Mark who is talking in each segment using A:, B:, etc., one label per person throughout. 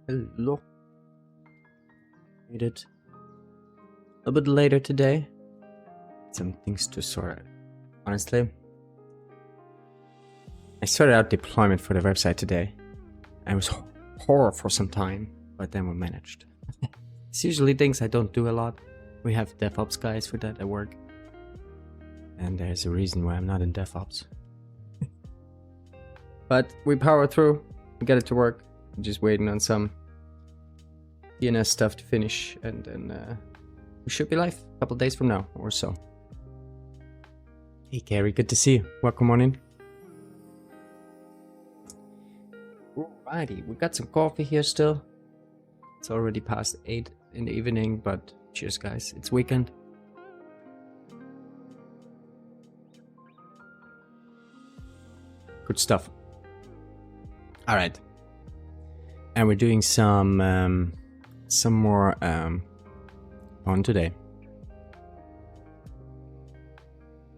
A: Hello. Made it a bit later today. Some things to sort out. Honestly, I sorted out deployment for the website today. I was horror for some time, but then we managed. It's usually things I don't do a lot. We have DevOps guys for that at work. And there's a reason why I'm not in DevOps. But we power through, we get it to work. I'm just waiting on some DNS stuff to finish, and then we should be live a couple days from now or so. Hey Gary, good to see you. Welcome on in. Alrighty, we got some coffee here still. It's already past 8 in the evening, but cheers guys, it's weekend. Good stuff. Alright. And we're doing some more PON today.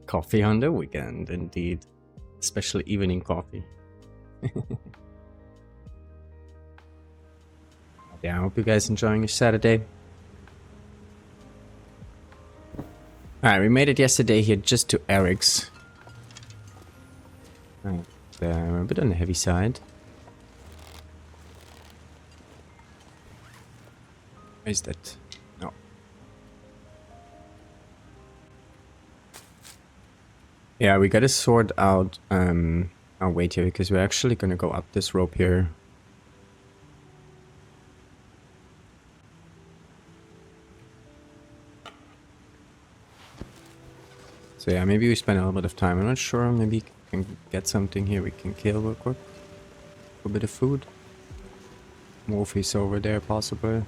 A: Coffee on the weekend, indeed. Especially evening coffee. Yeah, I hope you guys enjoying your Saturday. Alright, we made it yesterday here just to Eric's. Right, a bit on the heavy side. Where is that? No. Yeah, we gotta sort out our weight here, because we're actually gonna go up this rope here. So yeah, maybe we spend a little bit of time. I'm not sure. Maybe we can get something here we can kill real quick. A bit of food. Morphe's over there, possibly.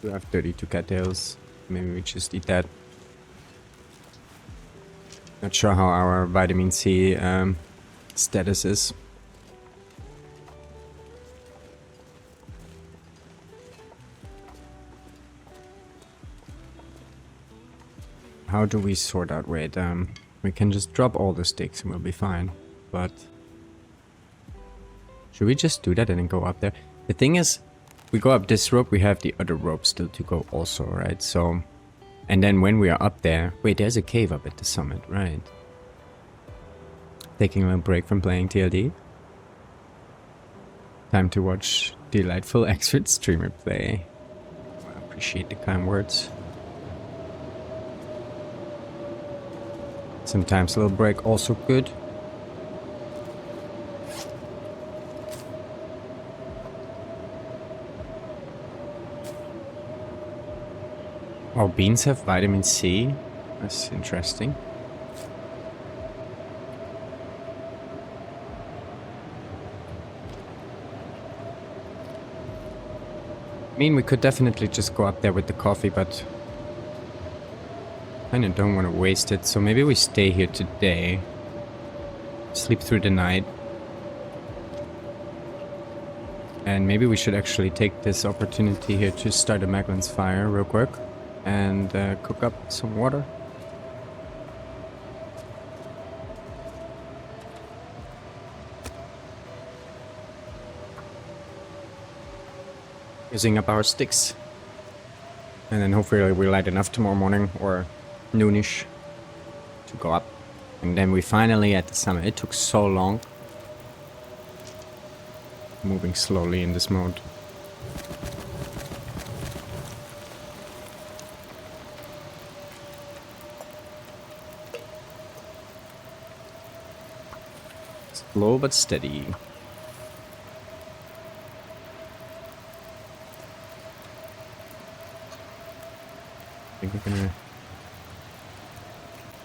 A: We have 32 cattails. Maybe we just eat that. Not sure how our vitamin C status is. How do we sort out weight? We can just drop all the sticks and we'll be fine. But should we just do that and then go up there? The thing is, we go up this rope, we have the other rope still to go also, right? So, and then when we are up there, wait, there's a cave up at the summit, right? Taking a little break from playing TLD. Time to watch delightful expert streamer play. I appreciate the kind words. Sometimes a little break also good. Oh, beans have vitamin C. That's interesting. I mean, we could definitely just go up there with the coffee, but I kinda don't want to waste it, so maybe we stay here today. Sleep through the night. And maybe we should actually take this opportunity here to start a Maglin's fire real quick. And cook up some water. Using up our sticks. And then hopefully we light enough tomorrow morning or noonish to go up. And then we finally at the summit. It took so long. Moving slowly in this mode. Slow but steady. I think we're gonna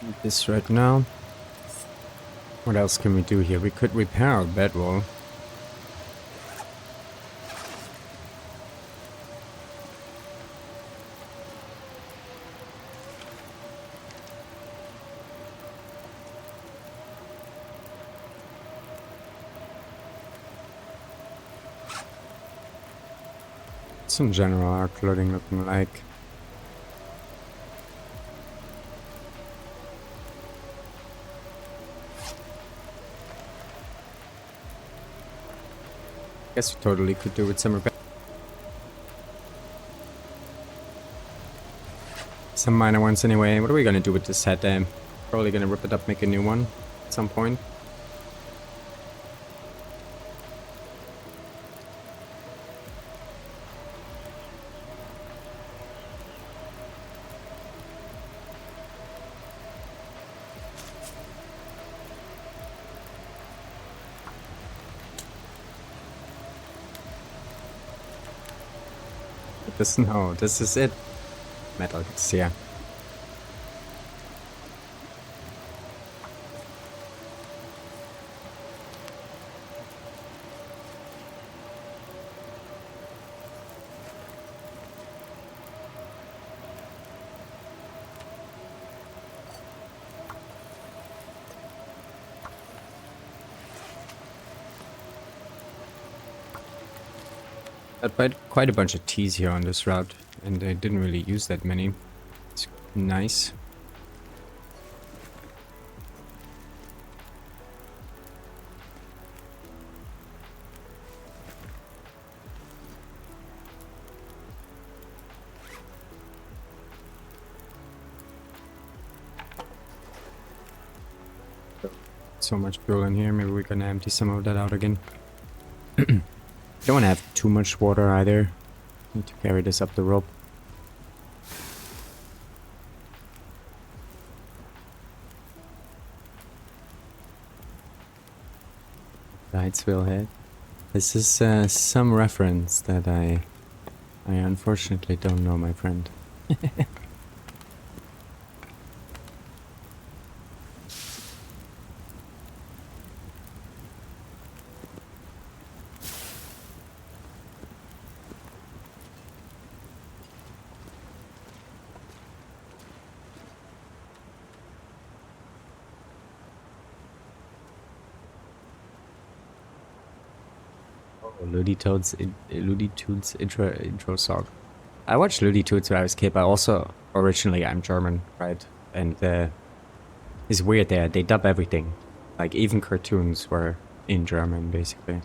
A: do this right now. What else can we do here? We could repair our bedroll. What's in general our clothing looking like? Guess we totally could do with some repair. Some minor ones anyway. What are we gonna do with this set then? Probably gonna rip it up, make a new one at some point. No, this is it. Metal Gear. But quite a bunch of T's here on this route, and I didn't really use that many. It's nice. So much fuel in here, maybe we're gonna empty some of that out again. Don't want to have too much water either. Need to carry this up the rope. Lights will hit. This is some reference that I unfortunately don't know, my friend. Looney Tunes intro song. I watched Looney Tunes when I was a kid, but also originally I'm German, right? And it's weird there. They dub everything, like even cartoons were in German basically.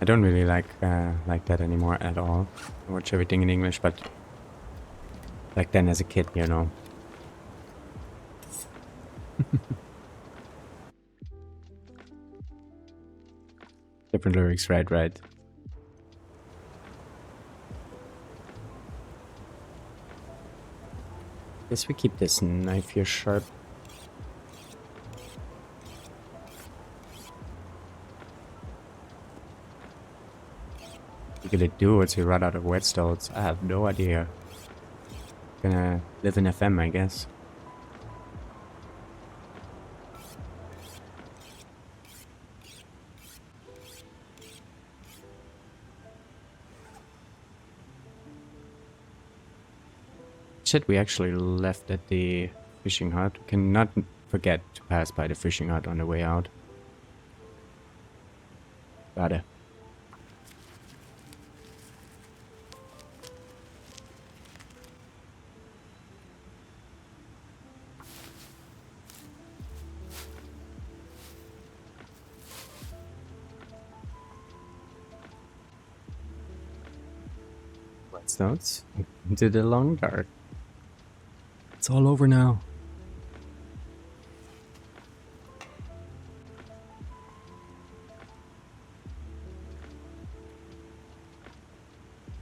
A: I don't really like that anymore at all. I watch everything in English, but back then as a kid, you know. Different lyrics, right. Guess we keep this knife here sharp. What are we gonna do once we run out of whetstones? I have no idea. Gonna live in FM, I guess. Shit, we actually left at the fishing hut. We cannot forget to pass by the fishing hut on the way out. Got it. Whetstones into the long dark. It's all over now.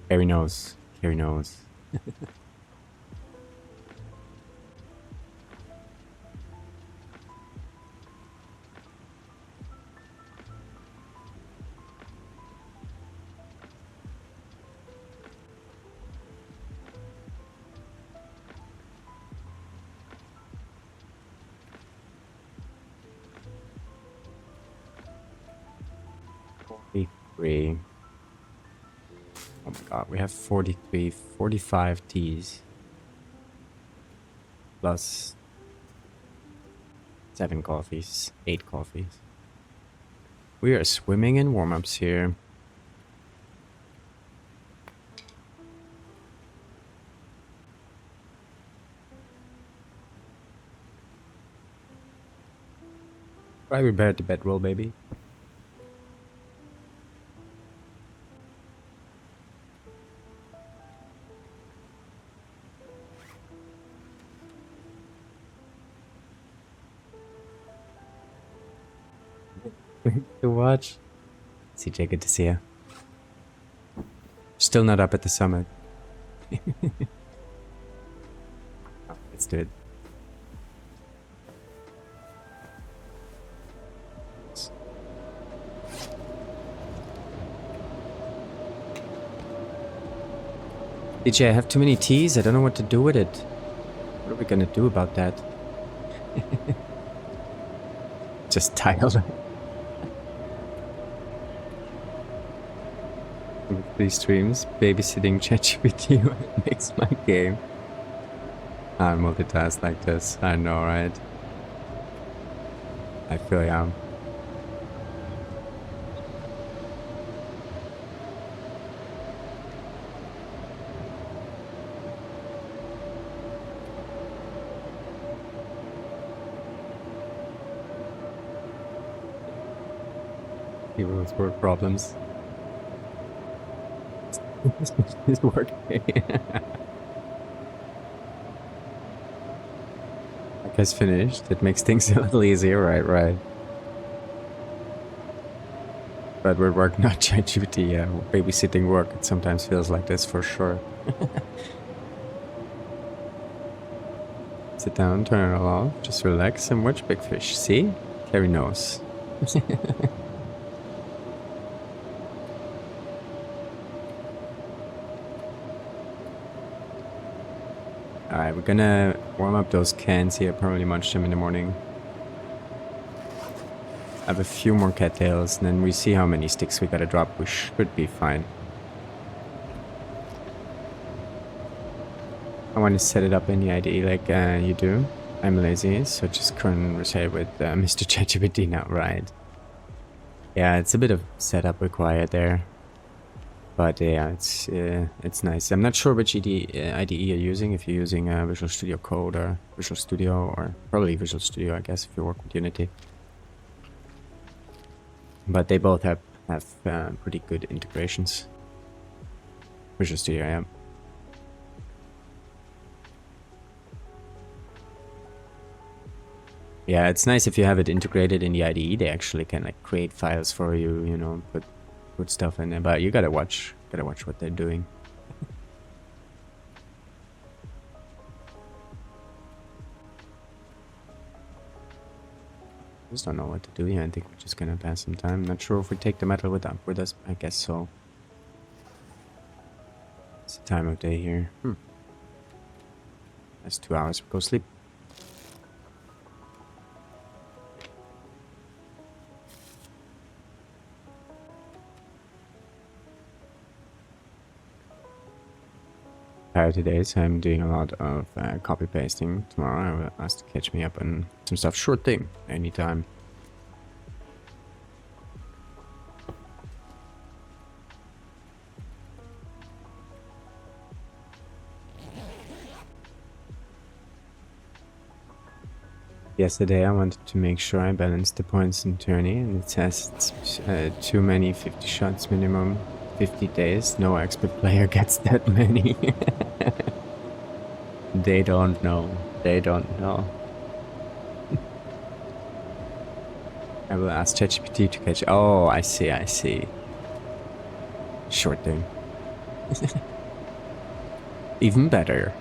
A: Carrie knows. Carrie knows. Three. Oh my god, we have 43, 45 teas. Plus 7 coffees, 8 coffees. We are swimming in warm-ups here. Why we bear the bedroll, baby? To watch. CJ, good to see you. Still not up at the summit. Oh, let's do it. DJ, I have too many teas. I don't know what to do with it. What are we gonna do about that? Just tired. With these streams, babysitting ChatGPT makes my game. I multitask like this. I know, right? I feel ya. People with work problems. It's working. I guess finished. It makes things a little easier, right? But with work, not ChatGPT, yeah. Babysitting work, it sometimes feels like this for sure. Sit down, turn it all off, just relax and watch Big Fish. See? Carrie knows. Alright, we're gonna warm up those cans here, probably munch them in the morning. I have a few more cattails, and then we see how many sticks we gotta drop. We should be fine. I want to set it up in the IDE like you do. I'm lazy, so just conversate with Mr. ChatGPT now, right? Yeah, it's a bit of setup required there. But yeah, it's nice. I'm not sure which IDE you're using, if you're using Visual Studio Code or Visual Studio, or probably Visual Studio, I guess, if you work with Unity. But they both have pretty good integrations. Visual Studio, yeah. Yeah, it's nice if you have it integrated in the IDE. They actually can like create files for you, you know, put stuff in there. But you gotta watch what they're doing. Just don't know what to do here. I think we're just gonna pass some time. Not sure if we take the metal with us. I guess so. It's the time of day here. That's 2 hours. Go sleep. Tired today, so I'm doing a lot of copy pasting. Tomorrow I will ask to catch me up on some stuff. Sure thing, anytime. Yesterday I wanted to make sure I balanced the points in tourney, and it says it's too many 50 shots minimum, 50 days. No expert player gets that many. They don't know. They don't know. I will ask ChatGPT to catch. Oh, I see, I see. Short thing. Even better.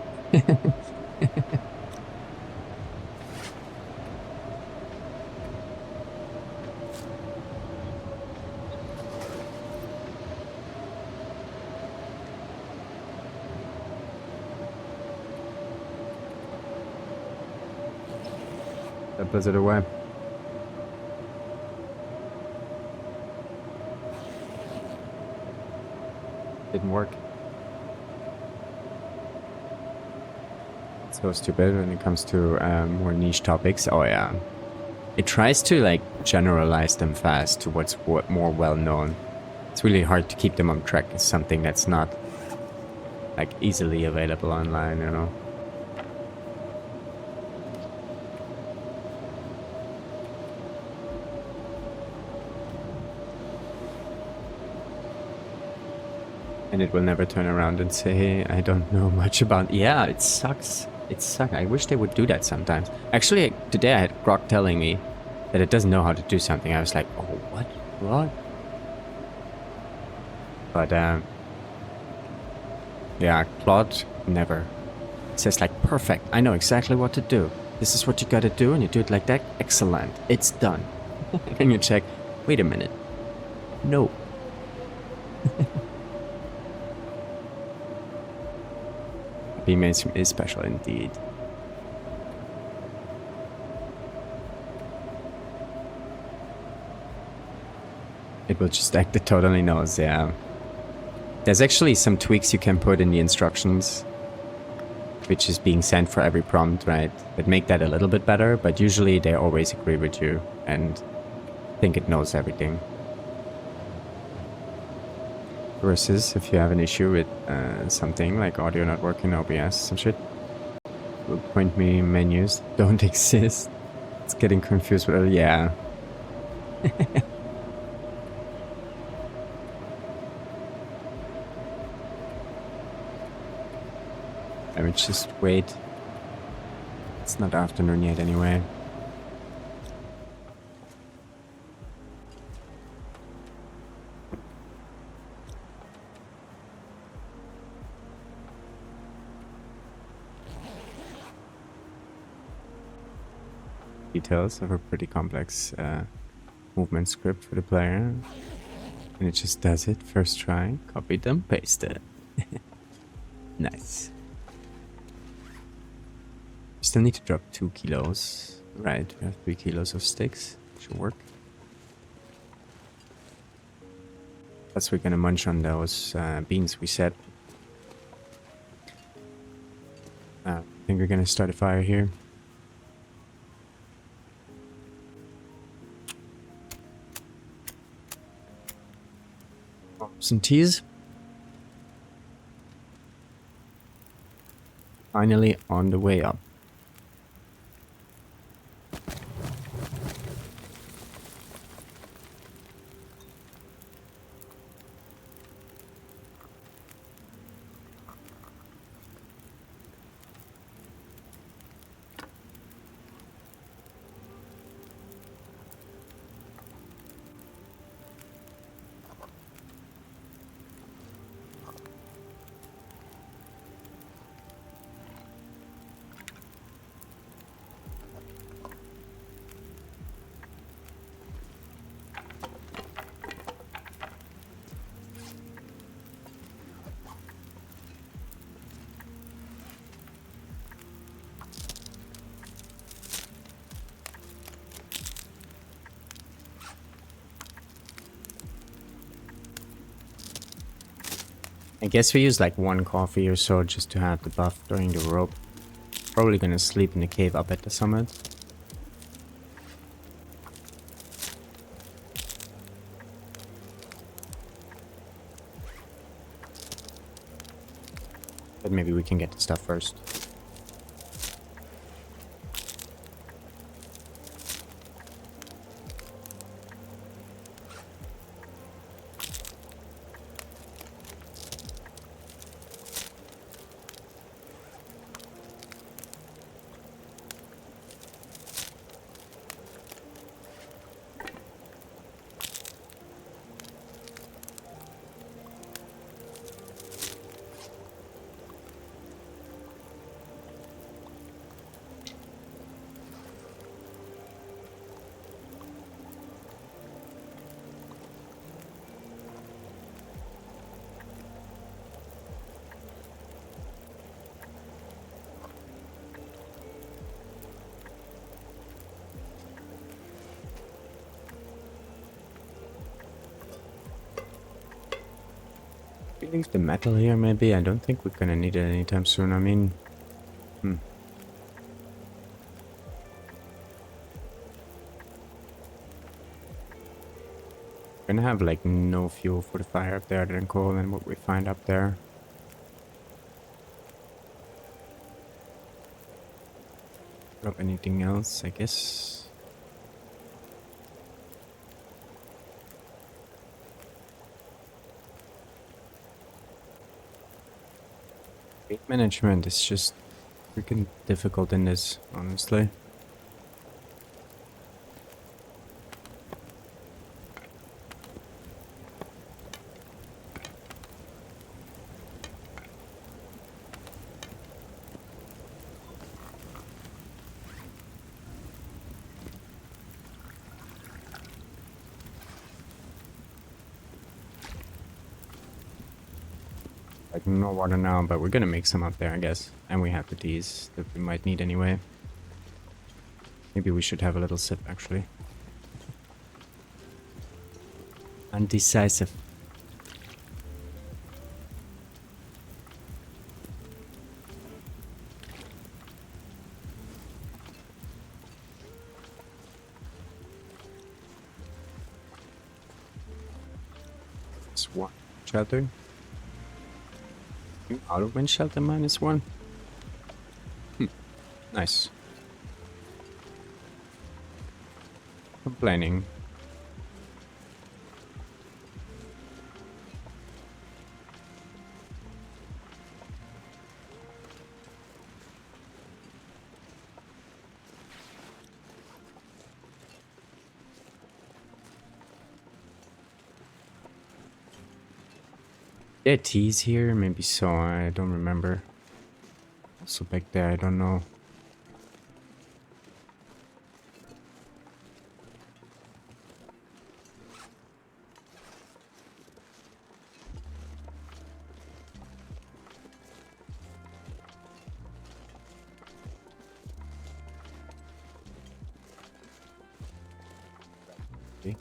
A: That blizzard away. Didn't work. So stupid when it comes to more niche topics. Oh yeah. It tries to like generalize them fast to what's more well known. It's really hard to keep them on track. It's something that's not like easily available online, you know. And it will never turn around and say, hey, I don't know much about... Yeah, it sucks. It sucks. I wish they would do that sometimes. Actually, today I had Grok telling me that it doesn't know how to do something. I was like, oh, what? What? But, yeah, Claude, never. It says like, perfect. I know exactly what to do. This is what you gotta do, and you do it like that. Excellent. It's done. And you check, wait a minute. No. Be mainstream is special indeed. It will just act it totally knows, yeah. There's actually some tweaks you can put in the instructions, which is being sent for every prompt, right? That make that a little bit better, but usually they always agree with you and think it knows everything. Versus if you have an issue with something like audio not working, OBS, some shit, will point me menus don't exist. It's getting confused with yeah. I would just wait. It's not afternoon yet anyway. Details of a pretty complex movement script for the player, and it just does it first try. Copy them, paste it. Nice. Still need to drop 2 kilos. Right, we have 3 kilos of sticks. Should work. Plus we're gonna munch on those beans we set. I think we're gonna start a fire here. Some teas. Finally on the way up. I guess we use like one coffee or so just to have the buff during the rope. Probably gonna sleep in the cave up at the summit. But maybe we can get the stuff first. We leave the metal here maybe. I don't think we're gonna need it anytime soon. I mean, We're gonna have like no fuel for the fire up there other than coal and what we find up there. Drop anything else, I guess. Weight management is just freaking difficult in this, honestly. Like no water now, but we're gonna make some up there, I guess. And we have the D's that we might need anyway. Maybe we should have a little sip, actually. Undecisive. It's one shelter. Out of wind shelter -1. Nice. Complaining. Yeah, teas here, maybe so. I don't remember. Also back there, I don't know. Okay.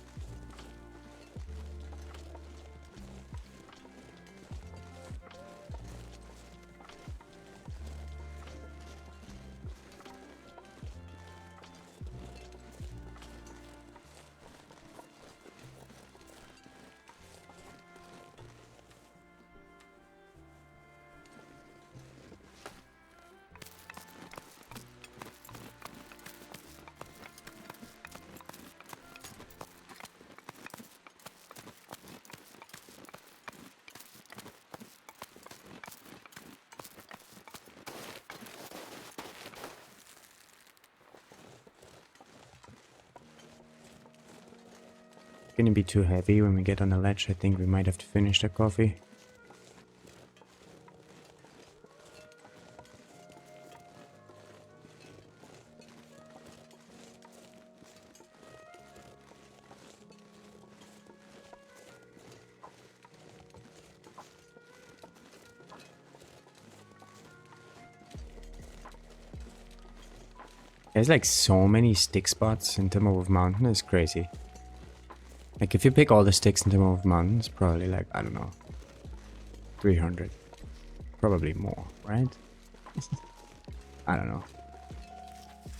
A: Gonna be too heavy when we get on the ledge. I think we might have to finish the coffee. There's like so many stick spots in Timberwolf Mountain, it's crazy. Like if you pick all the sticks in Timberwolf Mountain, it's probably like, I don't know, 300. Probably more, right? I don't know.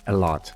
A: A lot.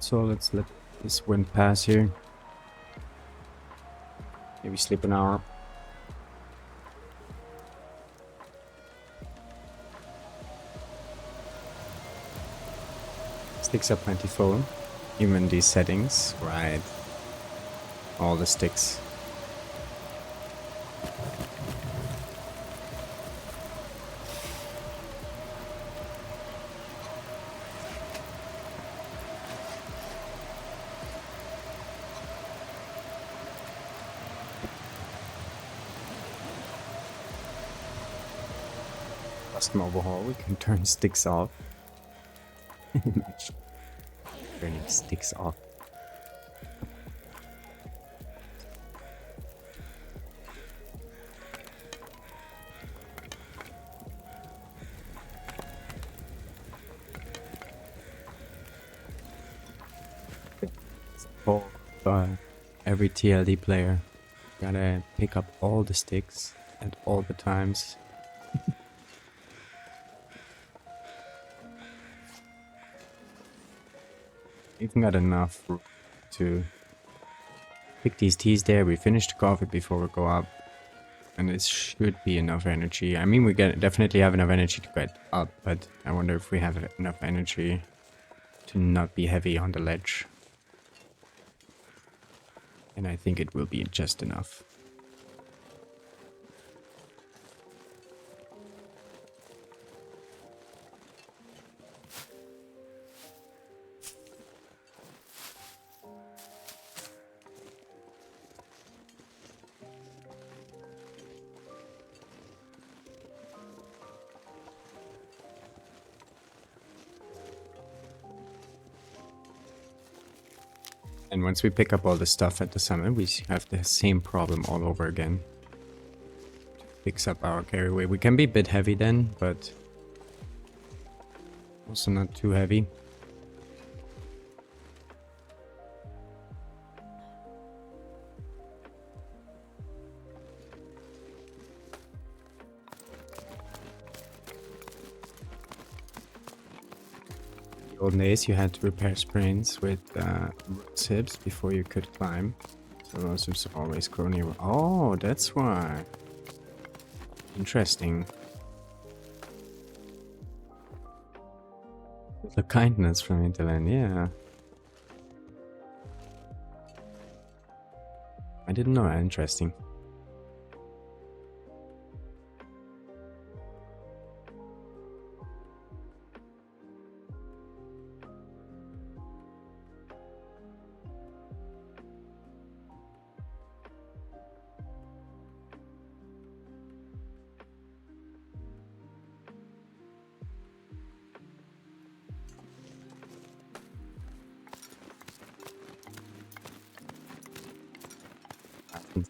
A: So let's let this wind pass here. Maybe sleep an hour. Sticks are plentiful. Even these settings, right? All the sticks. Custom overhaul, we can turn sticks off. Turning sticks off. For every TLD player, gotta pick up all the sticks at all the times. Even got enough to pick these teas there. We finished the coffee before we go up, and it should be enough energy. I mean, we definitely have enough energy to get up, but I wonder if we have enough energy to not be heavy on the ledge. And I think it will be just enough. And once we pick up all the stuff at the summit, we have the same problem all over again. Picks up our carry weight. We can be a bit heavy then, but also not too heavy. Old days you had to repair sprains with roots hips before you could climb. So those hips always grow near. Oh, that's why. Interesting. The kindness from Interland, yeah. I didn't know that. Interesting.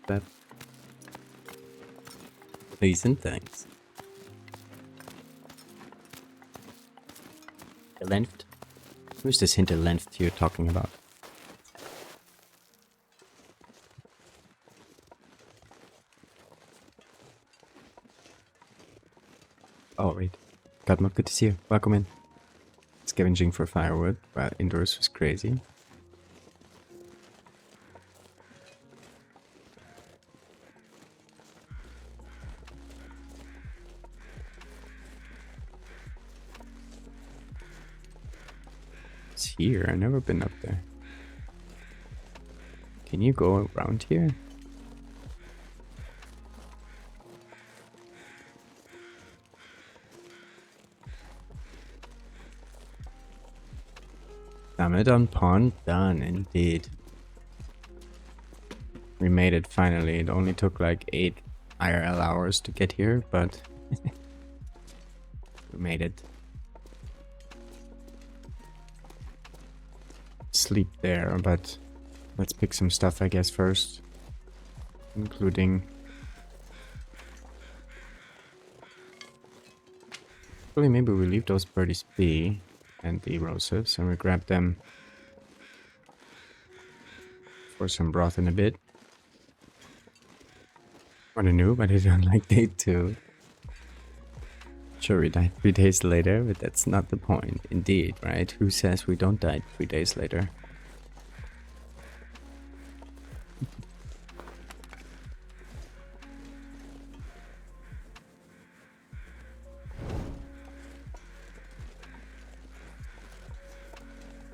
A: That decent things. The length? Who's this hinter length you're talking about? Oh, wait. Godmod, good to see you. Welcome in. Scavenging for firewood while indoors was crazy. It's here. I've never been up there. Can you go around here? Summit on PON done, indeed. We made it finally. It only took like 8 IRL hours to get here, but we made it. Sleep there, but let's pick some stuff, I guess, first. Including... Actually, maybe we leave those birdies be and the erosives, and we grab them for some broth in a bit. What a noob, I did on like day 2. Sure, we died 3 days later, but that's not the point. Indeed, right? Who says we don't die 3 days later?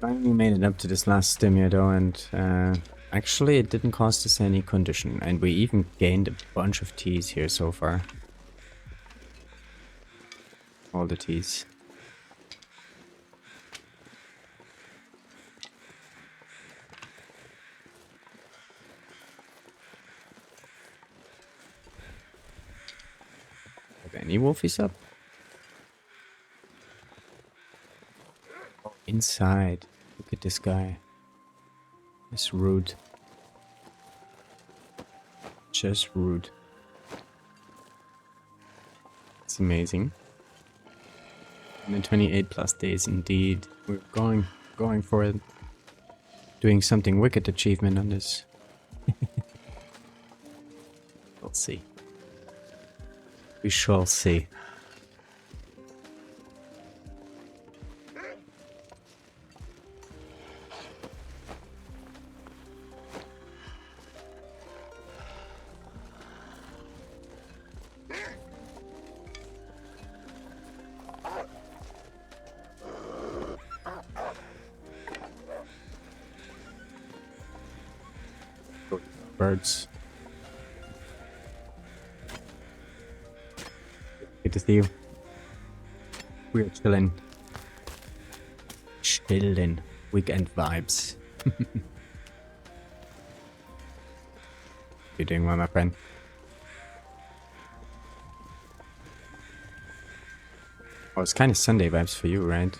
A: Finally made it up to this last stimia though, and actually it didn't cost us any condition, and we even gained a bunch of teas here so far. All the teas. Have any wolfies up? Oh, inside. Look at this guy. It's rude. Just rude. It's amazing. And then 28 plus days indeed. We're going for it. Doing something wicked achievement on this. We'll see. We shall see. Birds. Good to see you. We're chilling. Chilling. Weekend vibes. You're doing well, my friend. Oh, it's kind of Sunday vibes for you, right?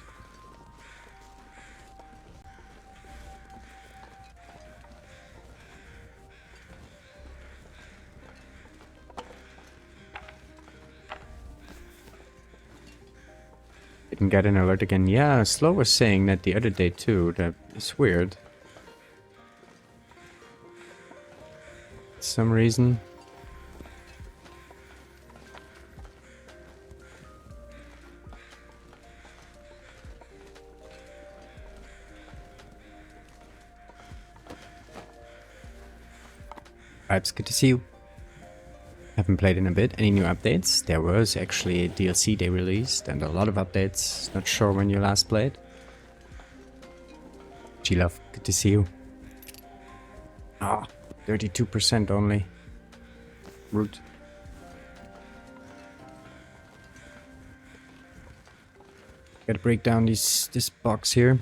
A: Didn't get an alert again. Yeah, Slow was saying that the other day too. That is weird. Some reason. Vibes, good to see you. Haven't played in a bit. Any new updates? There was actually a DLC they released and a lot of updates. Not sure when you last played. G-Love, good to see you. Ah, 32% only. Rude. Gotta break down this box here.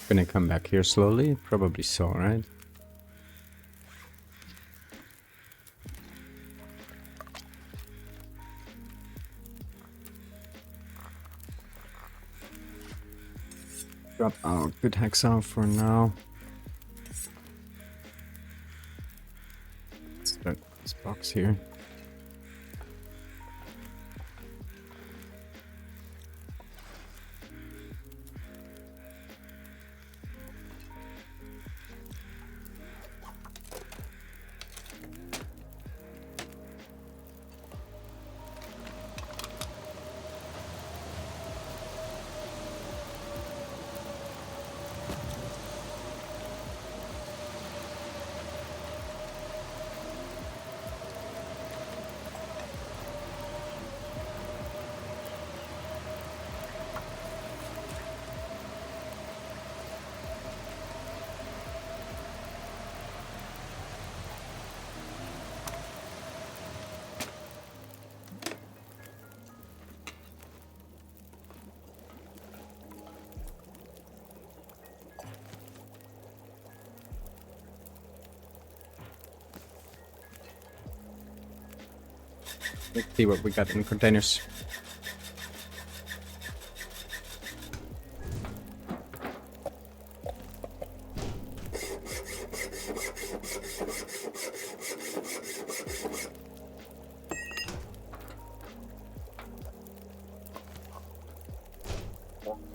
A: Gonna come back here slowly? Probably so, right? Drop out good hexaw for now. Let's start this box here. Let's see what we got in containers.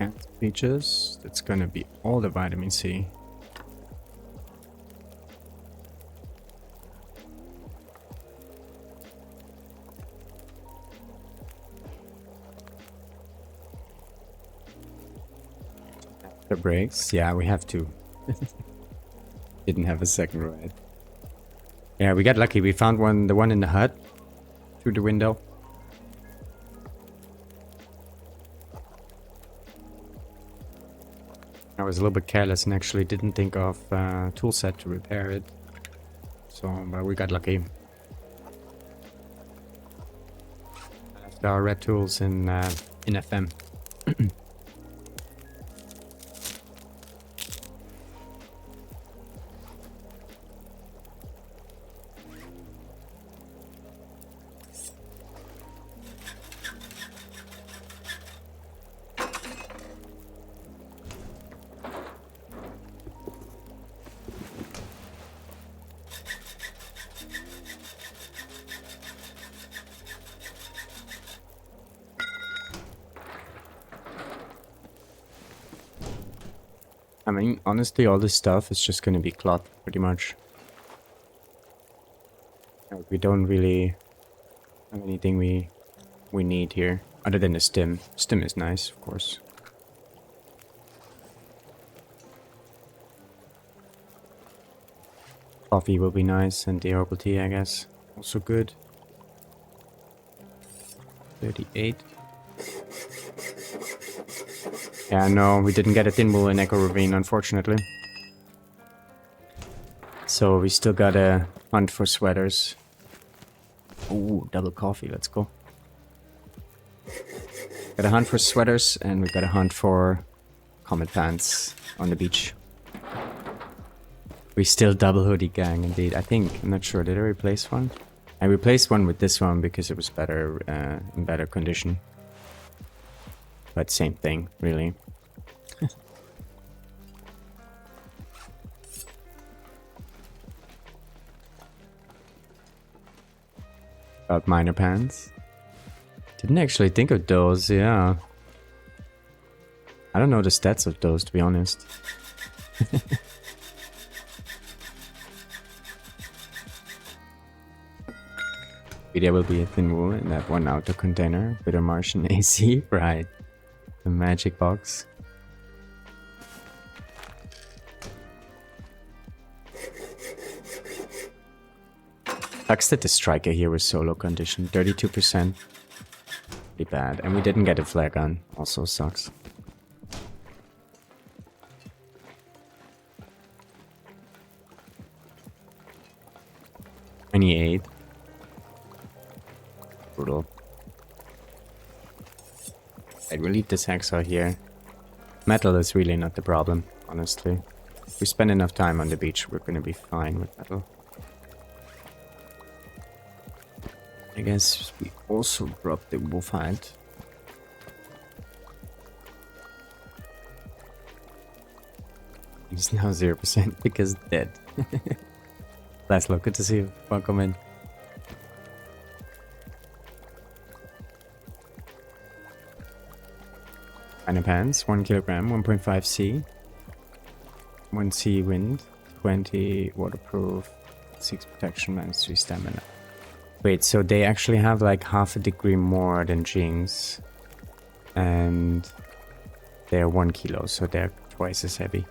A: And peaches. That's gonna be all the vitamin C. The brakes, yeah, we have to. Didn't have a second ride. Yeah, we got lucky. We found the one in the hut through the window. I was a little bit careless and actually didn't think of tool set to repair it. So, but we got lucky. Left our red tools in FM. I mean, honestly, all this stuff is just gonna be cloth, pretty much. We don't really have anything we need here, other than the stim. Stim is nice, of course. Coffee will be nice, and the herbal tea, I guess, also good. 38. Yeah, no, we didn't get a thin wool in Echo Ravine, unfortunately. So we still gotta hunt for sweaters. Ooh, double coffee, let's go. Gotta hunt for sweaters, and we gotta hunt for comet pants on the beach. We still double hoodie gang, indeed. I think, I'm not sure, did I replace one? I replaced one with this one because it was better, in better condition. But same thing, really. About minor pants. Didn't actually think of those, yeah. I don't know the stats of those, to be honest. There will be a thin wool in that one outer container. Bitter Martian AC, right. The magic box. Sucks that the striker here was solo condition. 32%. Pretty bad. And we didn't get a flare gun. Also sucks. $28. Brutal. I'd leave this hacksaw here. Metal is really not the problem, honestly. If we spend enough time on the beach, we're gonna be fine with metal. I guess we also dropped the wolf hide. He's now 0% because dead. Last look, good to see you. Welcome in. Minor pants, 1 kilogram, 1.5 C. 1 C wind, 20 waterproof, 6 protection, -3 stamina. Wait, so they actually have like half a degree more than Jings. And they're 1 kilo, so they're twice as heavy.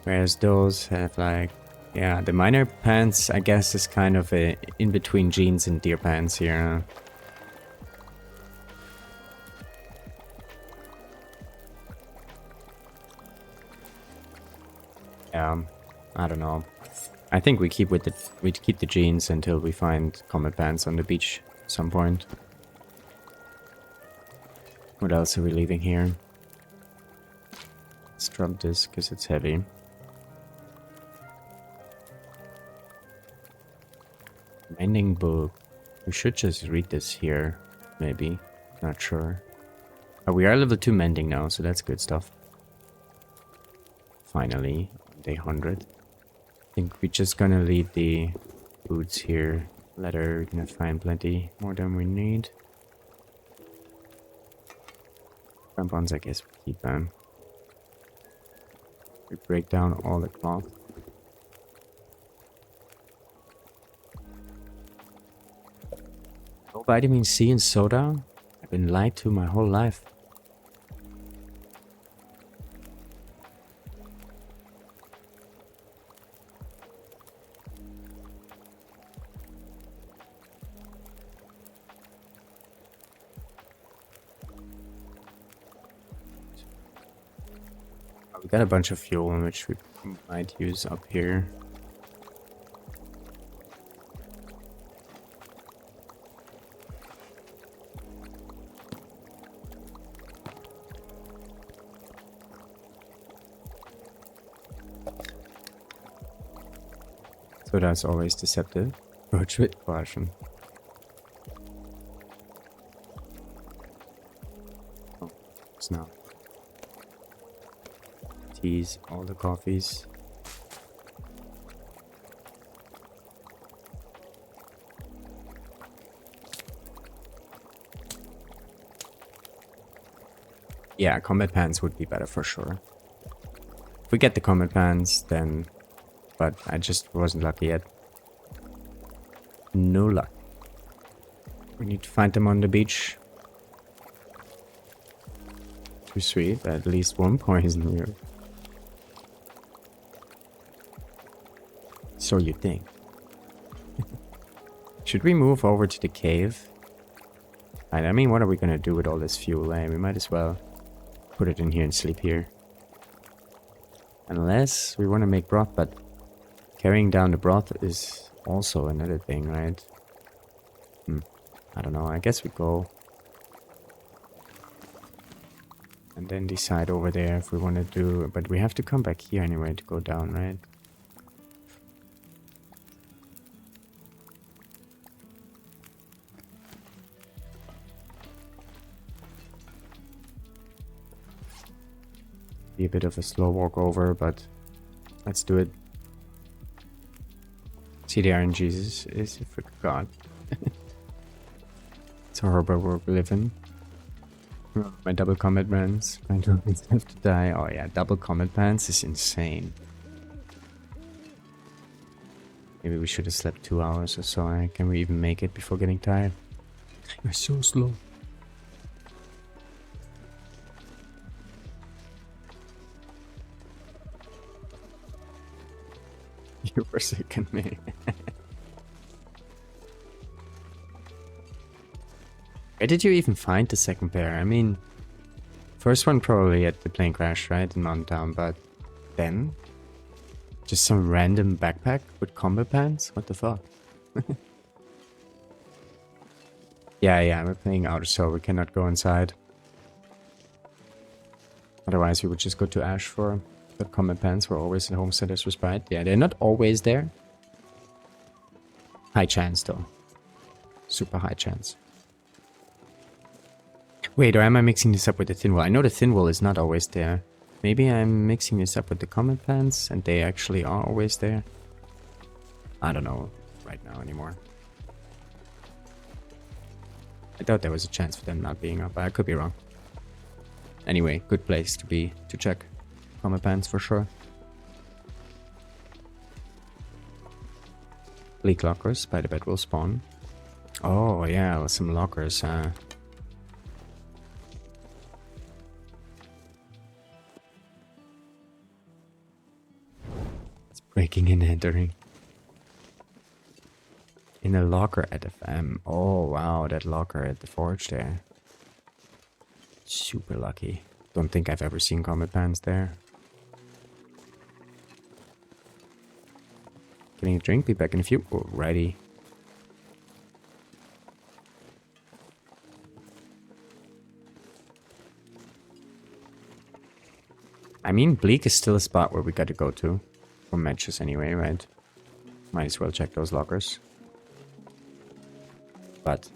A: Whereas those have like, yeah, the minor pants, I guess, is kind of a in between jeans and deer pants here. I don't know. I think we keep the jeans until we find comet pants on the beach at some point. What else are we leaving here? Let's drop this because it's heavy. Mending book. We should just read this here, maybe. Not sure. Oh, we are level 2 mending now, so that's good stuff. Finally, on day 100. I think we're just gonna leave the boots here. Leather, we're gonna find plenty more than we need. Crampons, I guess we keep them. We break down all the cloth. No vitamin C in soda? I've been lied to my whole life. We got a bunch of fuel which we might use up here. So that's always deceptive. Approach with caution. Oh, it's not. Teas, all the coffees. Yeah, combat pants would be better for sure. If we get the combat pants, then... But I just wasn't lucky yet. No luck. We need to find them on the beach. Too sweet, at least one poison here. So you think. Should we move over to the cave? I mean, what are we gonna do with all this fuel, eh? We might as well put it in here and sleep here. Unless we want to make broth, but carrying down the broth is also another thing, right? I don't know, I guess we go and then decide over there if we want to do, but we have to come back here anyway to go down, right? Be a bit of a slow walk over, but let's do it. See, the RNG is for God. It's horrible world we live in. My double combat pants. I don't have to die. Oh yeah, double combat pants is insane. Maybe we should have slept 2 hours or so. Can we even make it before getting tired? You're so slow. You forsaken me. Where did you even find the second pair? I mean, first one probably at the plane crash, right? In Mountain Town, but then? Just some random backpack with combat pants? What the fuck? Yeah, we're playing outer, so we cannot go inside. Otherwise, we would just go to Ash for the combat pants. Were always in Homesteader's Respite. Yeah, they're not always there. High chance, though. Super high chance. Wait, or am I mixing this up with the thin wool? I know the thin wool is not always there. Maybe I'm mixing this up with the combat pants and they actually are always there. I don't know right now anymore. I thought there was a chance for them not being up, but I could be wrong. Anyway, good place to check combat pants for sure. Bleak lockers by the bed will spawn. Oh yeah, some lockers. Breaking and entering. In a locker at the oh wow, that locker at the forge there. Super lucky. Don't think I've ever seen combat pants there. Getting a drink, be back in a few. Alrighty. I mean, Bleak is still a spot where we gotta go to. For matches anyway, right? Might as well check those lockers. But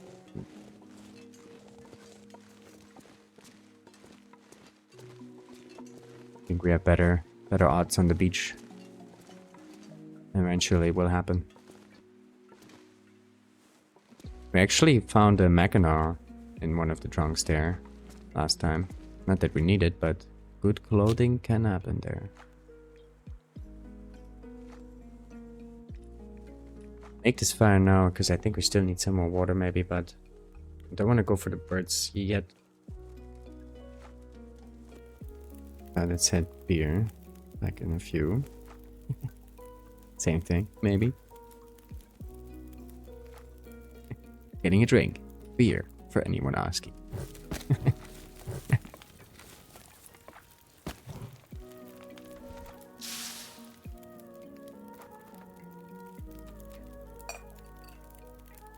A: I think we have better odds on the beach. Eventually it will happen. We actually found a Mackinac in one of the trunks there last time. Not that we need it, but good clothing can happen there. Make this fire now, because I think we still need some more water maybe, but I don't want to go for the birds yet. Let's head beer, like in a few. Same thing, maybe. Getting a drink, beer, for anyone asking.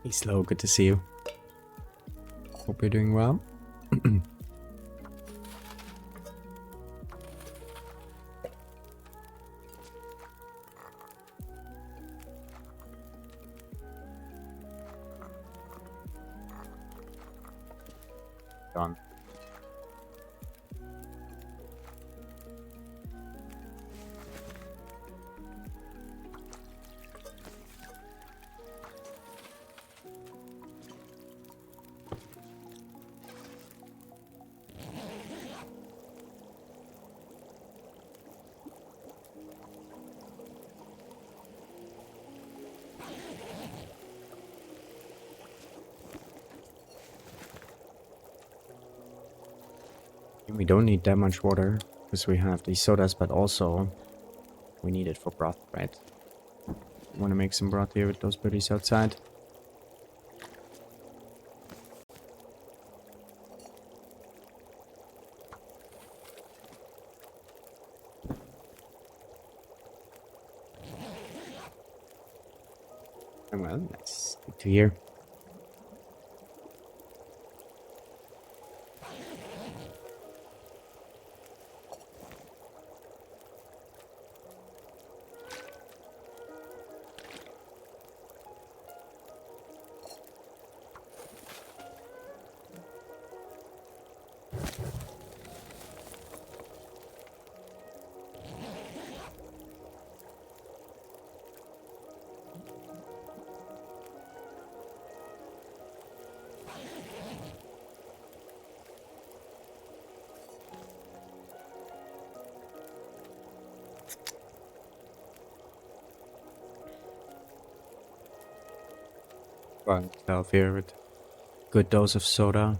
A: Hey Slow, good to see you. Hope you're doing well. Done. We don't need that much water because we have these sodas, but also we need it for broth, right? Want to make some broth here with those birdies outside. And well, nice. Good to hear. Well, myself here with good dose of soda.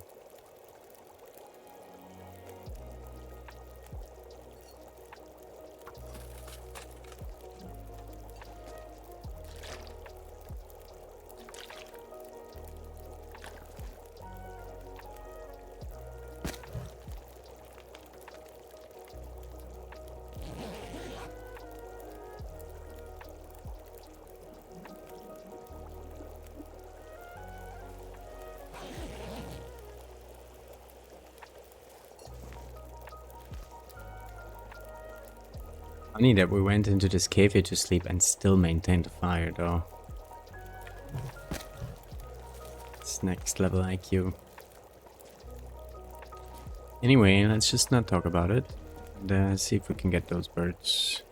A: Funny that we went into this cave here to sleep and still maintained the fire though. It's next level IQ. Anyway, let's just not talk about it and see if we can get those birds.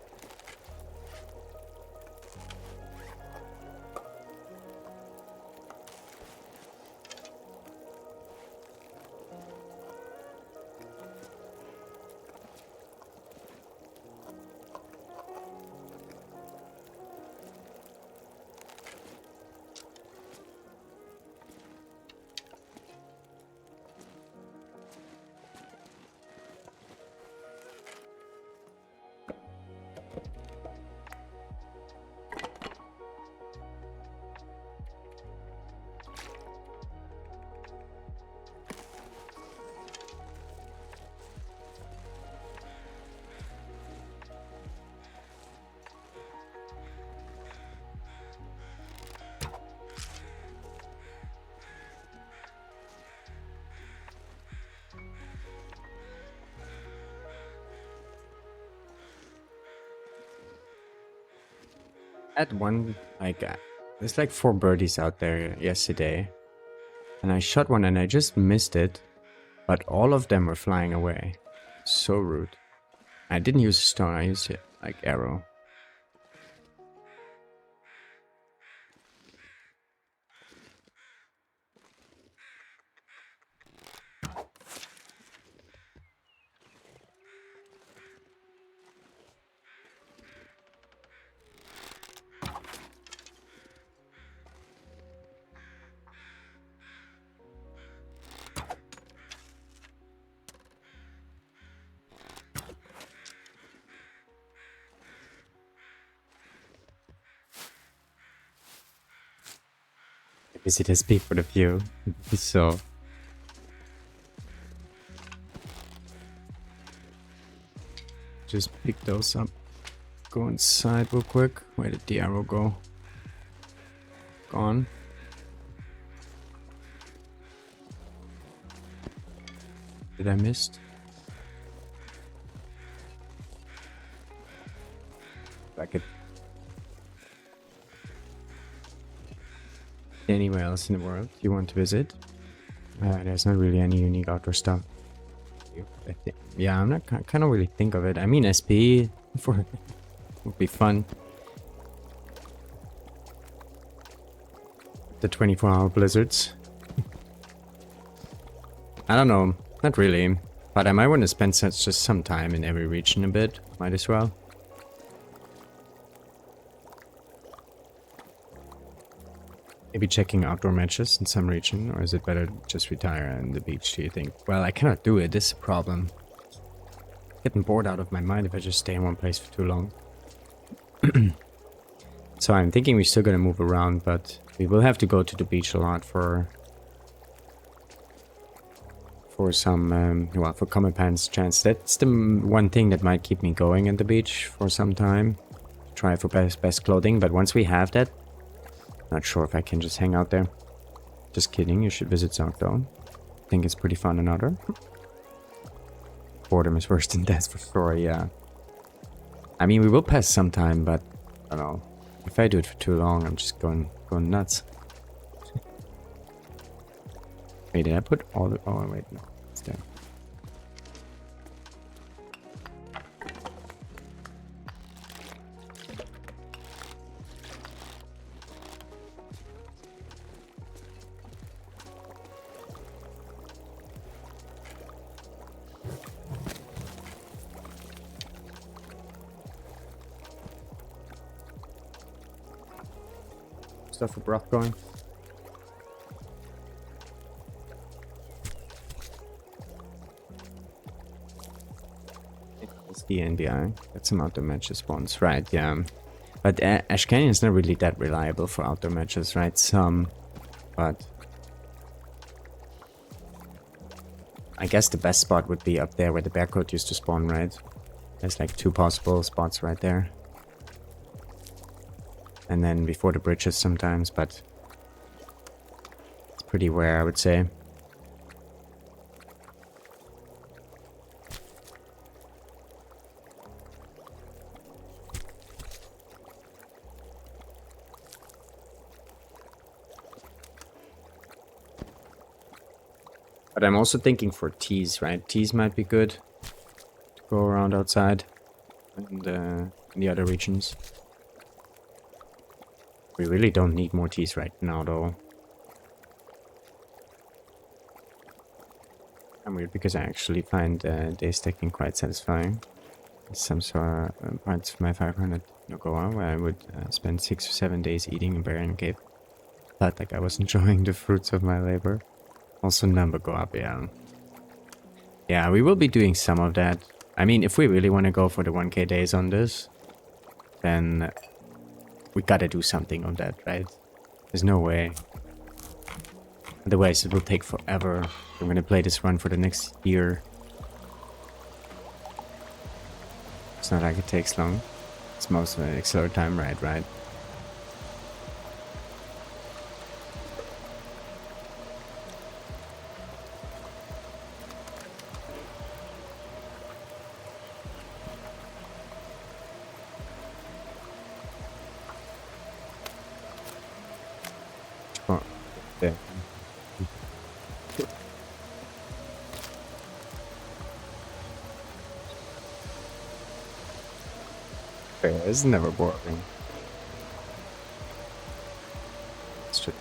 A: At one, like, there's like 4 birdies out there yesterday. And I shot one and I just missed it. But all of them were flying away. So rude. I didn't use a stone, I used it like arrow. Because it has big for the view. So just pick those up. Go inside real quick. Where did the arrow go? Gone. Did I miss? I could. Anywhere else in the world you want to visit? There's not really any unique outdoor stuff. Yeah, I'm not. I kind of really think of it. I mean, SP for would be fun. The 24-hour blizzards. I don't know. Not really. But I might want to spend just some time in every region a bit. Might as well. Maybe checking outdoor matches in some region, or is it better just retire on the beach, do you think? Well, I cannot do it, this is a problem. Getting bored out of my mind if I just stay in one place for too long. So I'm thinking we're still gonna move around, but we will have to go to the beach a lot for some, well, for Comet Pan's chance. That's the one thing that might keep me going at the beach for some time. Try for best clothing, but once we have that, not sure if I can just hang out there. Just kidding, you should visit South though. I think it's pretty fun and other. Boredom is worse than death for sure, yeah. I mean, we will pass some time, but I don't know. If I do it for too long, I'm just going nuts. Wait, did I put all the... Oh, wait, no. It's there. Stuff for broth going. It's the NBI. That's some outdoor matches spawns, right? Yeah, but Ash Canyon is not really that reliable for outdoor matches, right? Some, but I guess the best spot would be up there where the Bearcoat used to spawn, right? There's like 2 possible spots right there. And then before the bridges sometimes, but it's pretty rare, I would say. But I'm also thinking for teas, right? Teas might be good to go around outside and in the other regions. We really don't need more teas right now, though. I'm weird because I actually find day stacking quite satisfying. Some sort of parts of my 500 nogoa where I would spend 6 or 7 days eating a Barian Cape. Felt like I was enjoying the fruits of my labor. Also number go up, yeah. Yeah, we will be doing some of that. I mean, if we really want to go for the 1k days on this, then we gotta do something on that, right? There's no way. Otherwise, it will take forever. I'm gonna play this run for the next year. It's not like it takes long. It's most of an slower time, right? Oh, there. fair. It's never boring. It's just...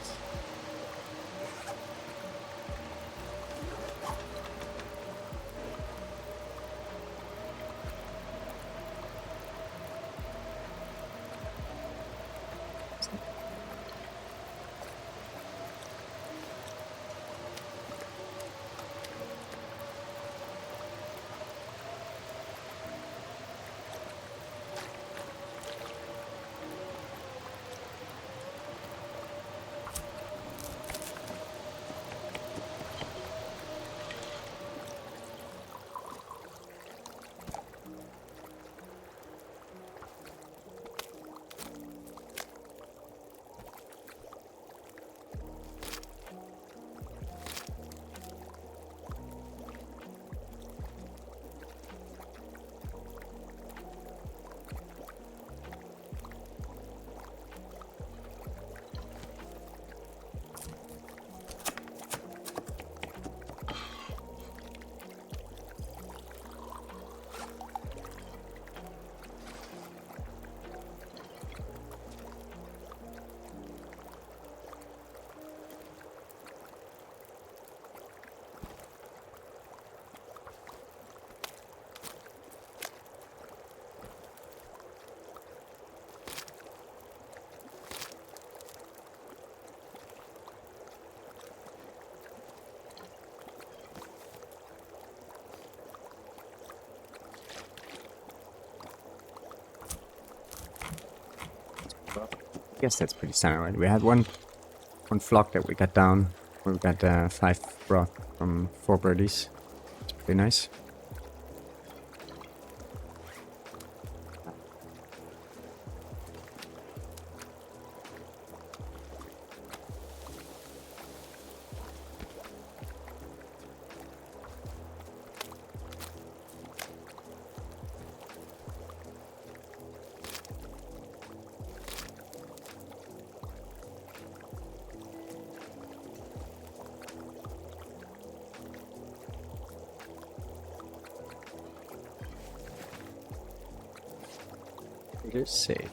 A: I guess that's pretty standard, right? We had one flock that we got down. We got 5 broth from 4 birdies. It's pretty nice. It is safe.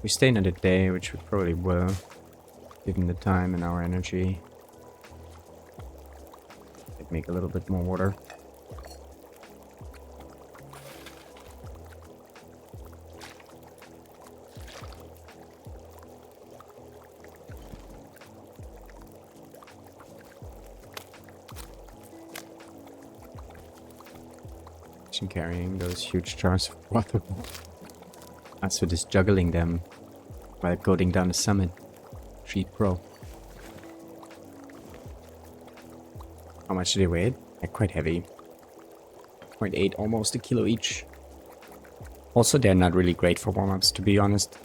A: We stay another day, which we probably will, given the time and our energy. I'd make a little bit more water. Carrying those huge jars of water. As for just juggling them while going down the summit. Sheet Pro. How much do they weigh? They're quite heavy. 0.8, almost a kilo each. Also, they're not really great for warm-ups, to be honest.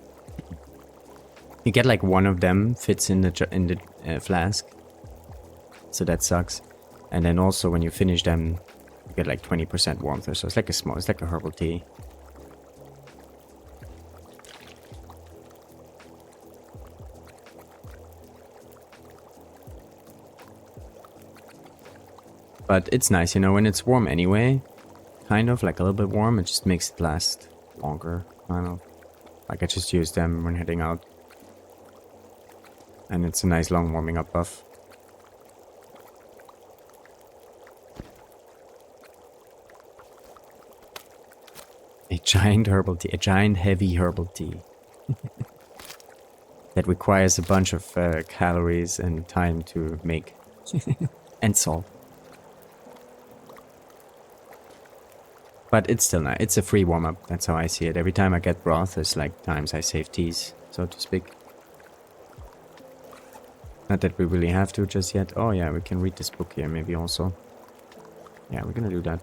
A: You get like one of them fits in the flask, so that sucks. And then also when you finish them, you get like 20% warmth or so. It's like a herbal tea. But it's nice, you know, when it's warm anyway, kind of like a little bit warm, it just makes it last longer, kind of. Like I just use them when heading out. And it's a nice long warming up buff. A giant herbal tea, a giant heavy herbal tea. That requires a bunch of calories and time to make. And salt. But it's still nice. It's a free warm-up. That's how I see it. Every time I get broth, it's like times I save teas, so to speak. Not that we really have to just yet. Oh yeah, we can read this book here maybe also. Yeah, we're gonna do that.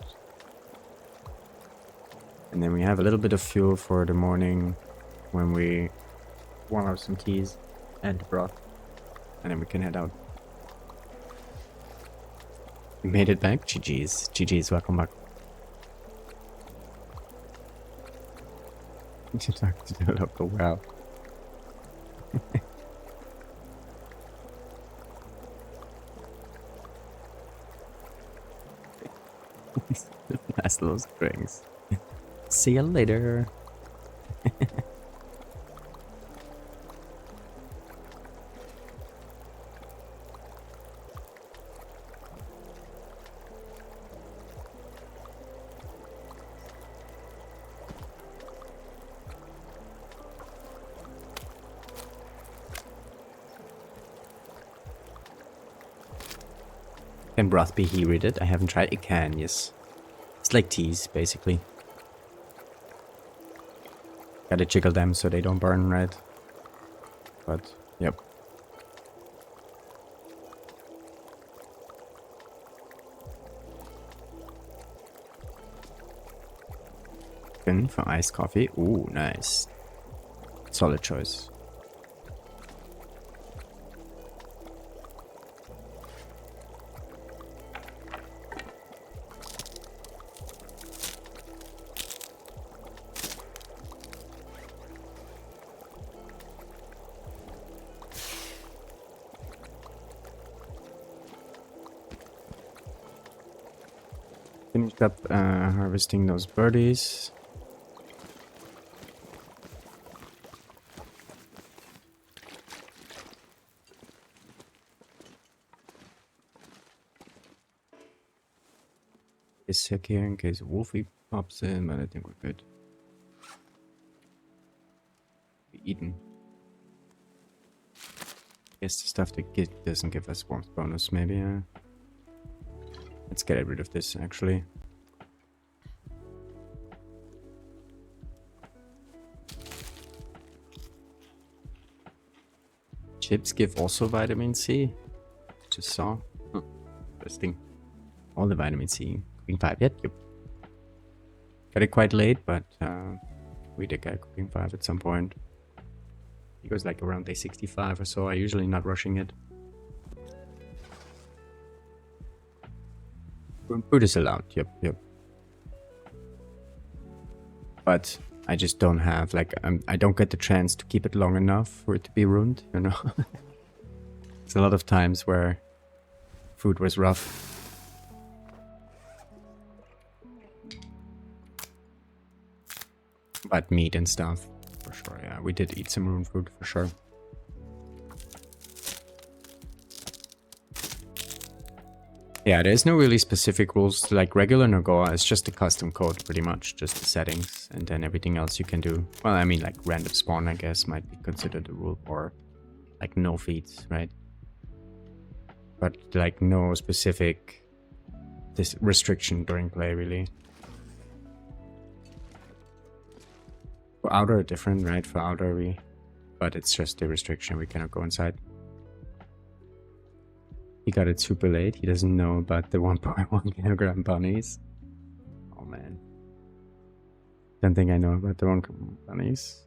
A: And then we have a little bit of fuel for the morning when we warm up some teas and the broth. And then we can head out. We made it back. GG's. GG's, welcome back. To talk to the local well. Nice little strings. See you later. Can broth be heated? I haven't tried. It can, yes. It's like teas, basically. Gotta jiggle them so they don't burn, right? But, yep. Then for iced coffee. Ooh, nice. Solid choice. Finished up harvesting those birdies. Is sick here in case Wolfie pops in, but I think we're good. Be eaten. Guess the stuff that doesn't give us warmth bonus, maybe. Let's get rid of this, actually. Chips give also vitamin C. Just saw. Interesting. All the vitamin C. Cooking 5 yet? Yep. Got it quite late, but we did get Cooking 5 at some point. It goes like around day 65 or so. I usually not rushing it. Food is allowed, yep. But I just don't have, like, I don't get the chance to keep it long enough for it to be ruined, you know? There's a lot of times where food was rough. But meat and stuff, for sure, yeah. We did eat some ruined food, for sure. Yeah, there's no really specific rules. Like regular nogoa, it's just a custom code, pretty much. Just the settings, and then everything else you can do. Well, I mean, like random spawn, I guess, might be considered a rule. Or like no feeds, right? But like no specific restriction during play, really. For outer, different, right? For outer, but it's just a restriction. We cannot go inside. He got it super late. He doesn't know about the 1.1 kilogram bunnies. Oh man. Don't think I know about the 1 bunnies.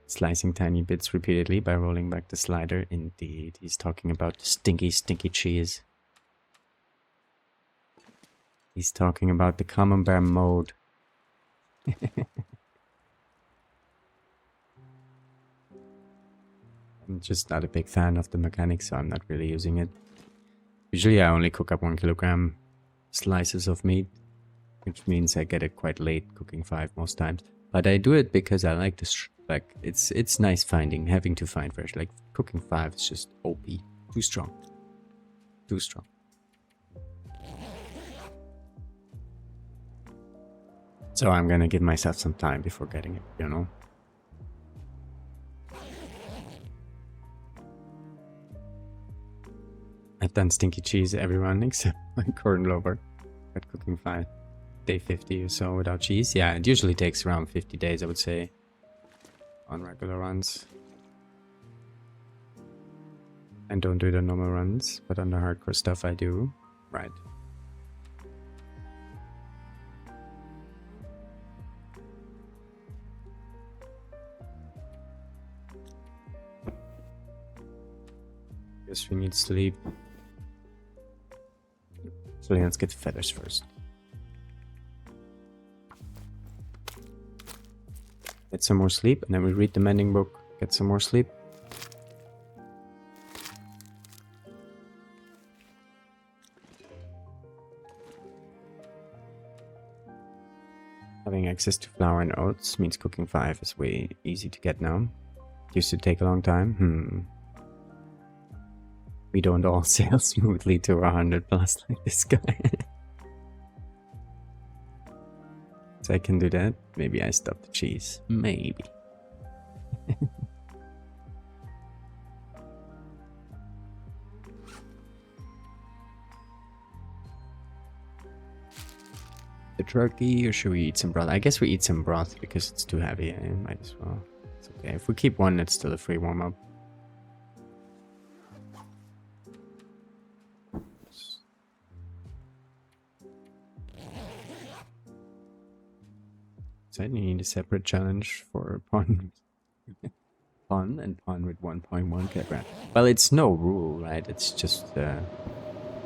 A: Slicing tiny bits repeatedly by rolling back the slider. Indeed. He's talking about the stinky, stinky cheese. He's talking about the camembert mode. I'm just not a big fan of the mechanics, so I'm not really using it. Usually I only cook up 1 kilogram slices of meat, which means I get it quite late, cooking 5 most times. But I do it because I like this, like, it's nice having to find fresh. Like, cooking 5 is just OP. Too strong. Too strong. So I'm gonna give myself some time before getting it, you know? I've done stinky cheese everyone except my corn lover at cooking 5. Day 50 or so without cheese. Yeah, it usually takes around 50 days, I would say, on regular runs. And don't do the normal runs, but on the hardcore stuff I do. Right. Guess we need sleep. So let's get the feathers first. Get some more sleep, and then we read the mending book, get some more sleep. Having access to flour and oats means cooking 5 is way easy to get now. Used to take a long time. We don't all sail smoothly to 100 plus like this guy. So I can do that. Maybe I stop the cheese. Maybe. The turkey, or should we eat some broth? I guess we eat some broth because it's too heavy. I might as well. It's okay. If we keep one, it's still a free warm-up. So I need a separate challenge for PON. PON and PON with 1.1 kilogram. Well, it's no rule, right? It's just, I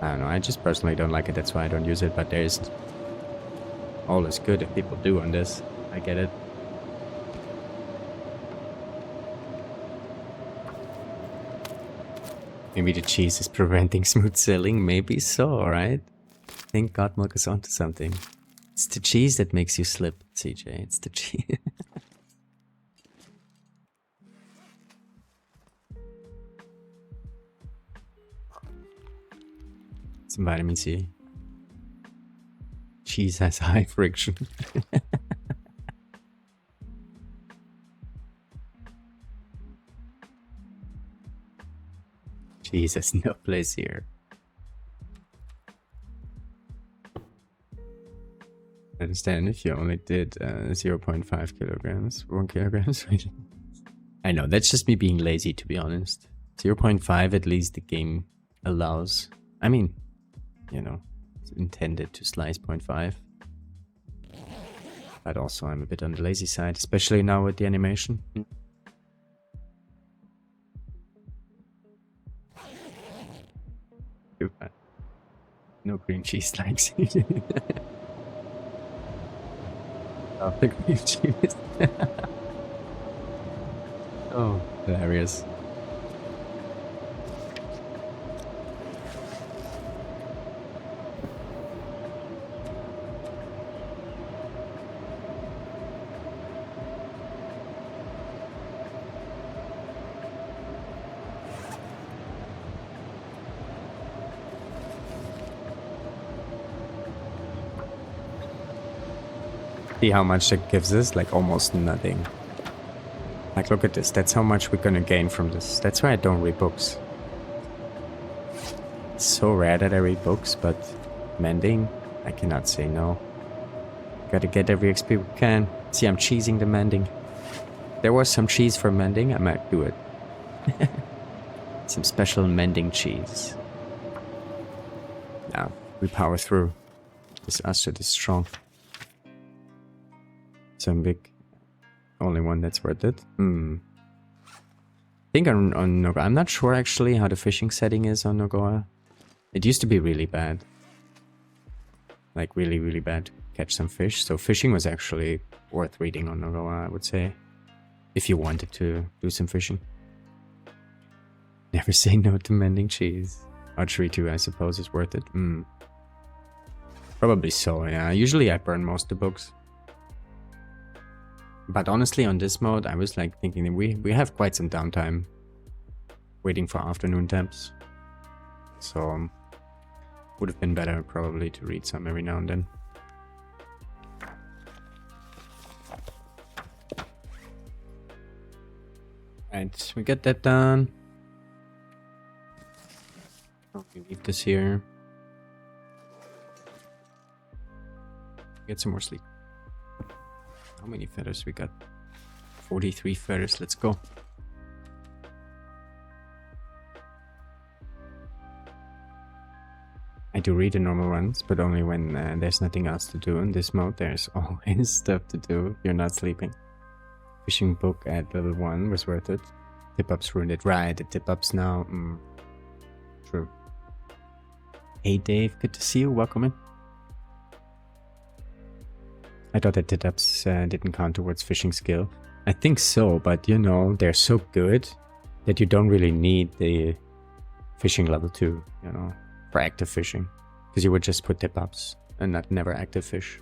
A: don't know. I just personally don't like it. That's why I don't use it. But there's all is good if people do on this. I get it. Maybe the cheese is preventing smooth sailing. Maybe so, right? I think God Milk is onto something. It's the cheese that makes you slip, CJ. It's the cheese. Some vitamin C. Cheese has high friction. Cheese has no place here. I understand if you only did 0.5 kilograms, 1 kilogram. I know, that's just me being lazy, to be honest. 0.5 at least the game allows. I mean, you know, it's intended to slice 0.5. But also I'm a bit on the lazy side, especially now with the animation. No cream cheese likes it. Oh, the cream cheese. Oh, hilarious. See how much that gives us? Like almost nothing. Like look at this, that's how much we're gonna gain from this. That's why I don't read books. It's so rare that I read books, but mending, I cannot say no. Gotta get every XP we can. See, I'm cheesing the mending. There was some cheese for mending, I might do it. Some special mending cheese. Now, we power through. This Astrid is strong. Some big, only one that's worth it. I think on Nogoa, I'm not sure actually how the fishing setting is on Nogoa. It used to be really bad. Like really, really bad to catch some fish. So fishing was actually worth reading on Nogoa, I would say. If you wanted to do some fishing. Never say no to mending cheese. Archery too, I suppose, is worth it. Probably so, yeah. Usually I burn most of the books. But honestly, on this mode, I was like thinking that we have quite some downtime waiting for afternoon temps. So would have been better probably to read some every now and then. Right, we get that done. Okay, leave this here. Get some more sleep. How many feathers we got? 43 feathers, let's go. I do read the normal ones, but only when there's nothing else to do. In this mode, there's always stuff to do if you're not sleeping. Fishing book at level 1 was worth it. Tip-ups ruined it. Right, the tip-ups now. True. Hey Dave, good to see you. Welcome in. I thought that tip-ups didn't count towards fishing skill. I think so, but you know, they're so good that you don't really need the fishing level 2, you know, for active fishing. Because you would just put tip-ups and not never active fish.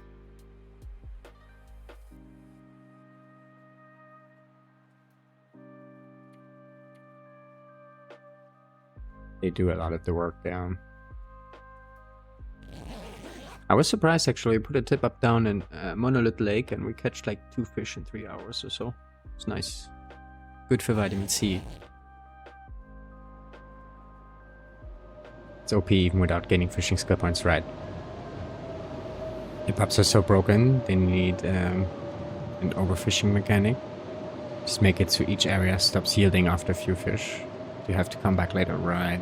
A: They do a lot of the work down. I was surprised actually. We put a tip up down in Monolith Lake and we catch like 2 fish in 3 hours or so. It's nice. Good for vitamin C. It's OP even without gaining fishing skill points, right? The pups are so broken, they need an overfishing mechanic. Just make it so each area stops yielding after a few fish. You have to come back later, right?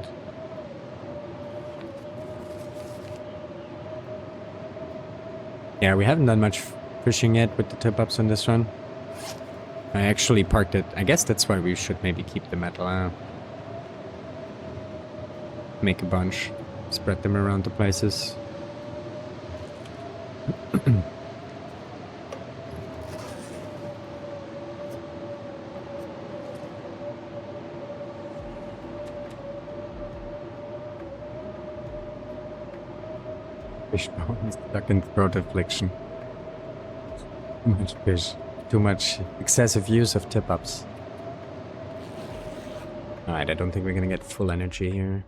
A: Yeah, we haven't done much fishing yet with the tip-ups on this one. I actually parked it. I guess that's why we should maybe keep the metal out. Make a bunch. Spread them around the places. Fishbone is stuck in throat affliction. Too much fish. Too much excessive use of tip-ups. Alright, I don't think we're gonna get full energy here.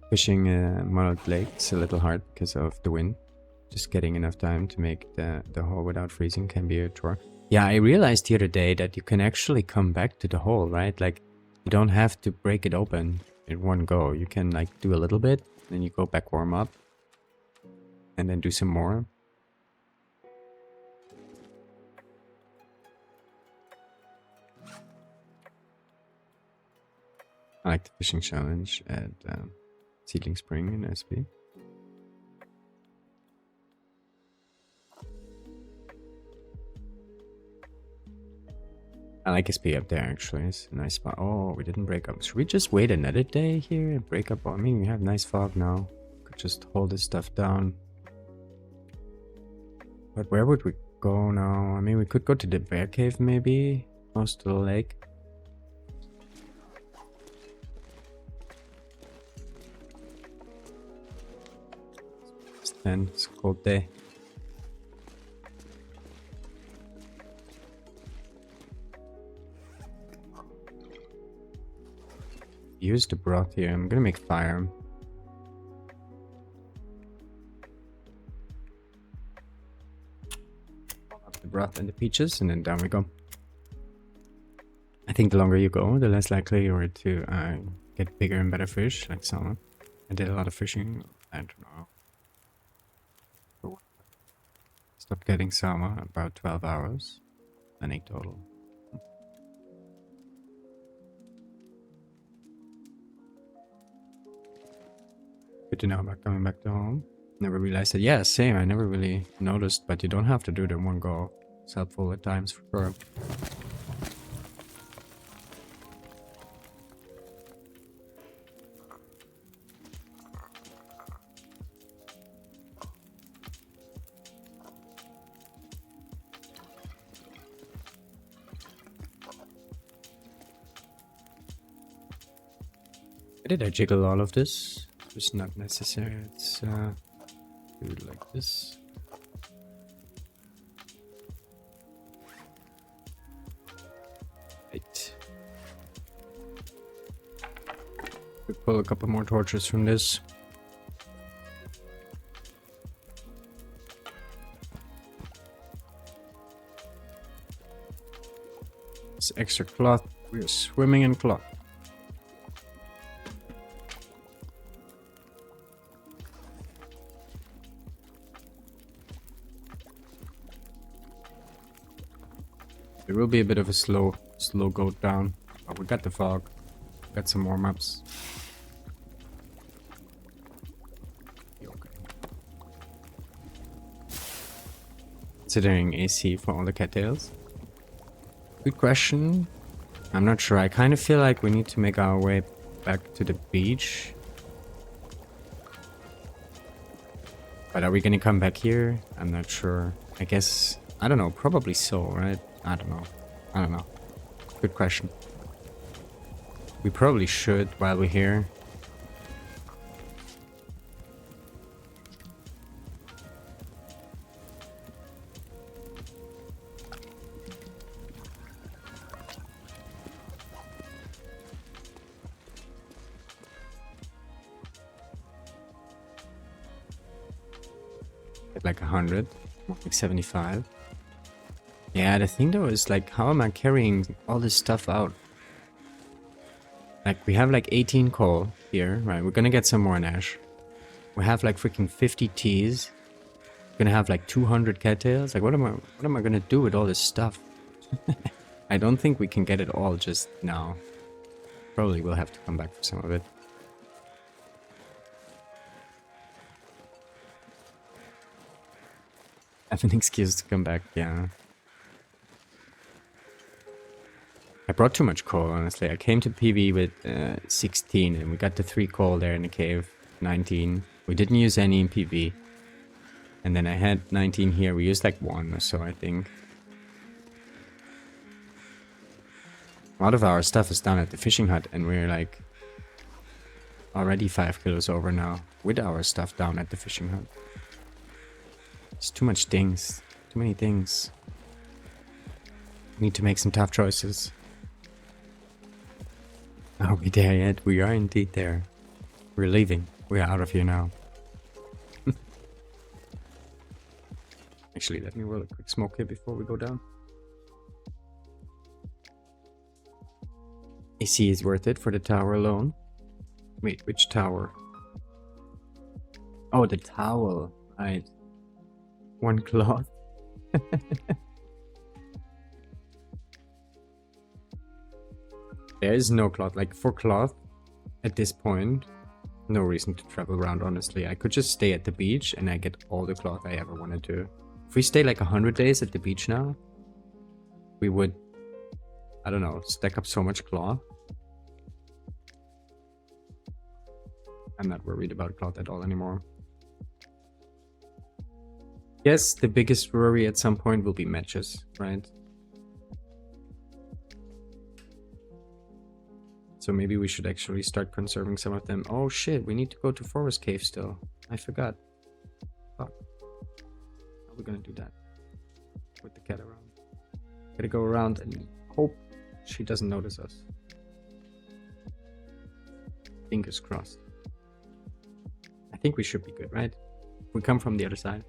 A: Fishing Monolith Lake is a little hard because of the wind. Just getting enough time to make the hole without freezing can be a chore. Yeah, I realized the other day that you can actually come back to the hole, right? Like, you don't have to break it open in one go. You can like do a little bit, then you go back warm up, and then do some more. I like the fishing challenge at Seedling Spring in SB. I like SP up there actually. It's a nice spot. Oh, we didn't break up. Should we just wait another day here and break up? I mean, we have nice fog now. Could just hold this stuff down. But where would we go now? I mean, we could go to the bear cave maybe. Close to the lake. It's a cold day. Use the broth here. I'm gonna make fire. Up the broth and the peaches, and then down we go. I think the longer you go, the less likely you are to get bigger and better fish, like salmon. I did a lot of fishing. I don't know. Stopped getting salmon about 12 hours. I think total. Good to know about coming back to home. Never realized it. Yeah, same. I never really noticed, but you don't have to do it in one go. It's helpful at times for sure. Did I jiggle all of this? It's not necessary. It's do it like this. Right. We pull a couple more torches from this. It's extra cloth. We're swimming in cloth. It will be a bit of a slow go down, but we got the fog, got some warm-ups. Okay. Considering AC for all the cattails. Good question. I'm not sure. I kind of feel like we need to make our way back to the beach. But are we gonna come back here? I'm not sure. I guess, I don't know, probably so, right? I don't know. Good question. We probably should while we're here. Get like 100, like 75. Yeah, the thing though is like, how am I carrying all this stuff out? Like, we have like 18 coal here, right? We're gonna get some more ash. We have like freaking 50 teas. We're gonna have like 200 cattails. Like, what am I gonna do with all this stuff? I don't think we can get it all just now. Probably will have to come back for some of it. I have an excuse to come back, yeah. I brought too much coal, honestly. I came to PV with 16 and we got the 3 coal there in the cave. 19. We didn't use any in PV. And then I had 19 here. We used like 1 or so, I think. A lot of our stuff is down at the fishing hut and we're like already 5 kilos over now with our stuff down at the fishing hut. It's too much things. Too many things. Need to make some tough choices. Are we there yet? We are indeed there. We're leaving. We are out of here now. Actually, let me roll a quick smoke here before we go down. AC is worth it for the tower alone. Wait, which tower? Oh, the towel. Right. 1 cloth. There is no cloth. Like, for cloth, at this point, no reason to travel around, honestly. I could just stay at the beach and I get all the cloth I ever wanted to. If we stay like 100 days at the beach now, we would, I don't know, stack up so much cloth. I'm not worried about cloth at all anymore. Yes, the biggest worry at some point will be matches, right? So maybe we should actually start conserving some of them. Oh shit, we need to go to Forest Cave still. I forgot. Fuck. How are we gonna do that? With the cat around. Gotta go around and hope she doesn't notice us. Fingers crossed. I think we should be good, right? We come from the other side.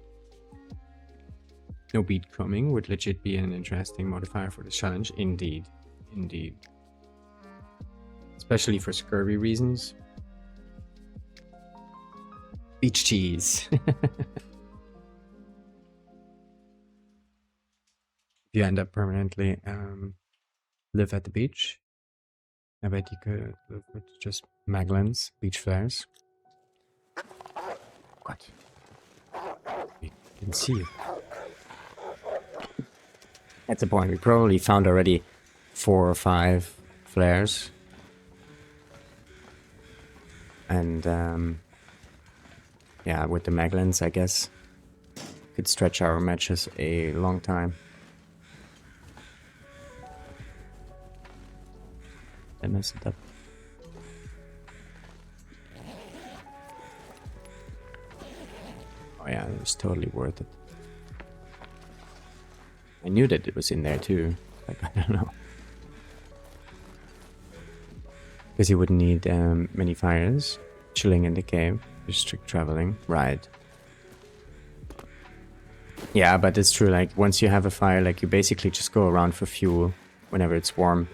A: No beat coming would legit be an interesting modifier for this challenge. Indeed. Indeed. Especially for scurvy reasons. Beach cheese. If you end up permanently live at the beach, I bet you could live with just Maglans, beach flares. What? We didn't see you. That's the point. We probably found already 4 or 5 flares. And yeah, with the Maglans, I guess, could stretch our matches a long time. I messed it up. Oh yeah, it was totally worth it. I knew that it was in there too. Like, I don't know. Because you wouldn't need many fires. Chilling in the cave. Strict traveling. Right. Yeah, but it's true. Like, once you have a fire, like, you basically just go around for fuel whenever it's warm.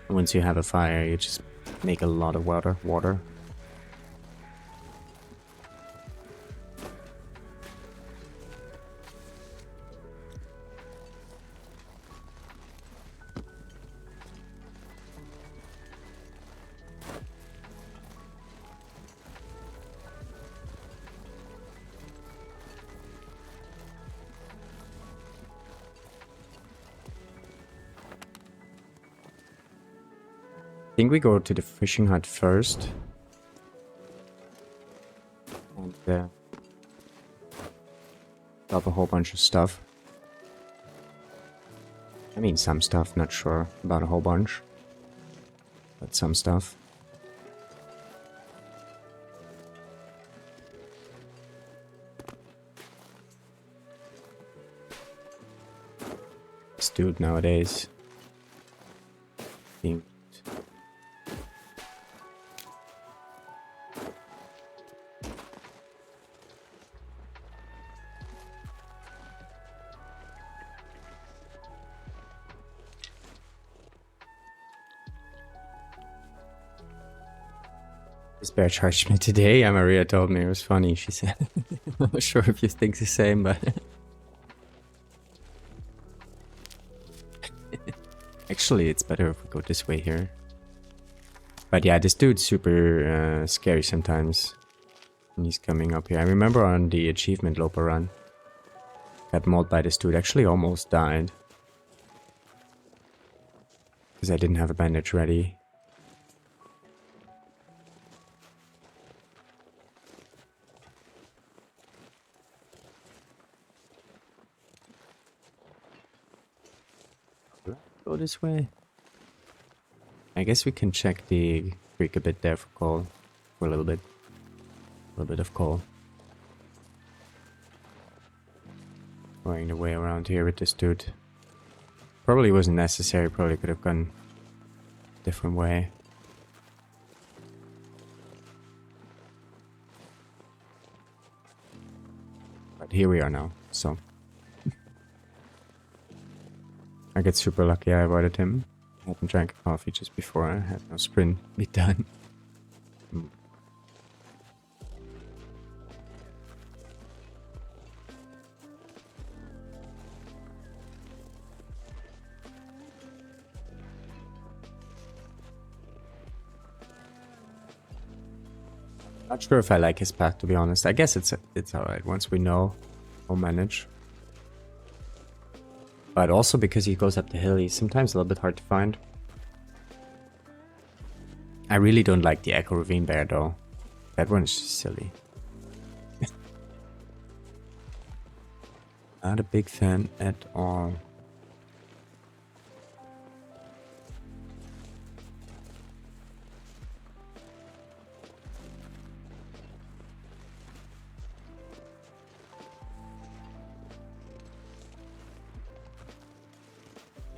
A: And once you have a fire, you just make a lot of water. I think we go to the fishing hut first. And drop a whole bunch of stuff. I mean, some stuff, not sure about a whole bunch. But some stuff. This dude nowadays. Being This bear charged me today. Yeah, Maria told me it was funny. She said, I'm not sure if you think the same, but actually it's better if we go this way here. But yeah, this dude's super scary sometimes when he's coming up here. I remember on the achievement Lopa run, got mauled by this dude. Actually almost died. Because I didn't have a bandage ready. Go this way. I guess we can check the creek a bit there for coal. For a little bit. A little bit of coal. Going the way around here with this dude. Probably wasn't necessary. Probably could have gone a different way. But here we are now, so. I get super lucky I avoided him. I hadn't drank coffee just before. I had no sprint be done. Not sure if I like his path, to be honest. I guess it's alright. Once we know, we'll manage. But also because he goes up the hill, he's sometimes a little bit hard to find. I really don't like the Echo Ravine Bear, though. That one is just silly. Not a big fan at all.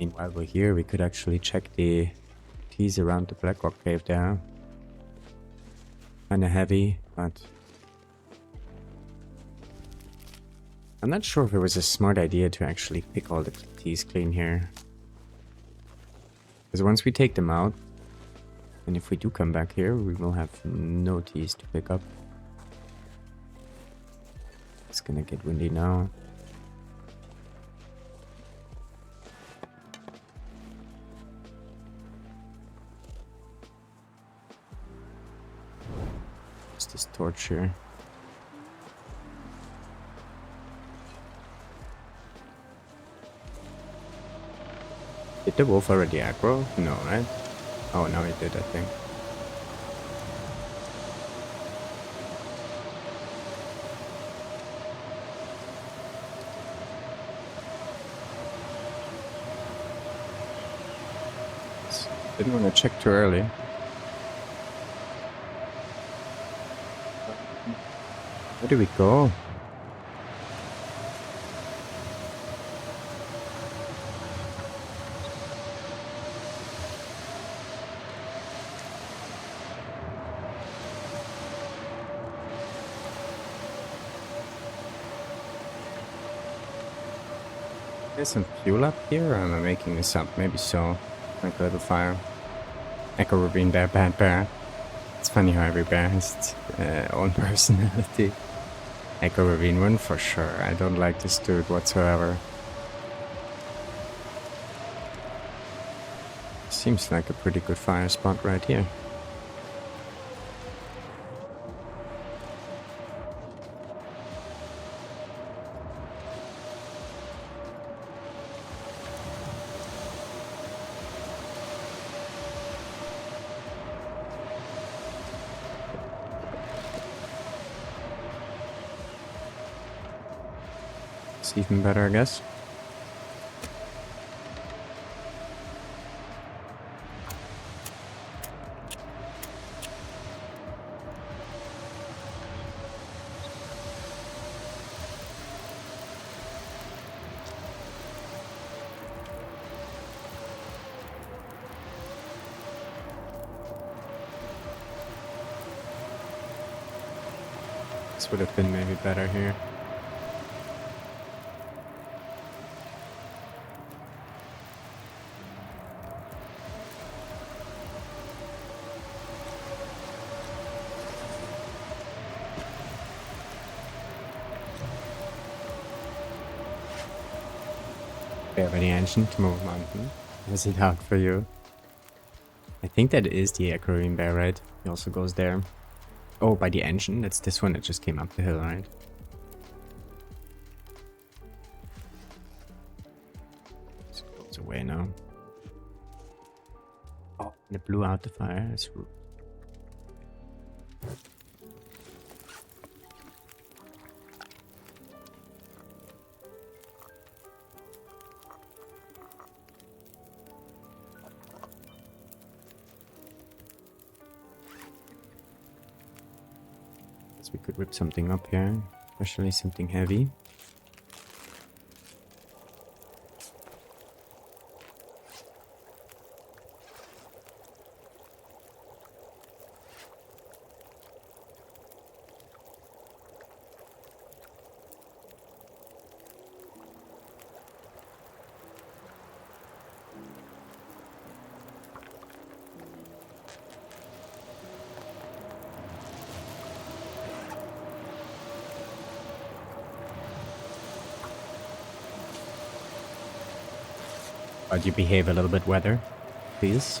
A: Meanwhile, we're here, we could actually check the tees around the Blackrock Cave there. Kinda heavy, but I'm not sure if it was a smart idea to actually pick all the tees clean here. Because once we take them out, and if we do come back here, we will have no tees to pick up. It's gonna get windy now. This torch here. Did the wolf already aggro? No, right? Oh, no, he did, I think. Didn't want to check too early. Where do we go? There's some fuel up here, or am I making this up? Maybe so. Like a little fire. Echo Ravine Bear, bad bear. It's funny how every bear has its own personality. Echo Ravine one for sure. I don't like this dude whatsoever. Seems like a pretty good fire spot right here. It's even better, I guess. This would have been maybe better here. you have any engine to move mountain? Is it hard for you? I think that is the aquarium bear, right? He also goes there. Oh, by the engine? That's this one that just came up the hill, right? It goes away now. Oh, and it blew out the fire. That's rude. We could whip something up here, especially something heavy. Would you behave a little bit weather, please?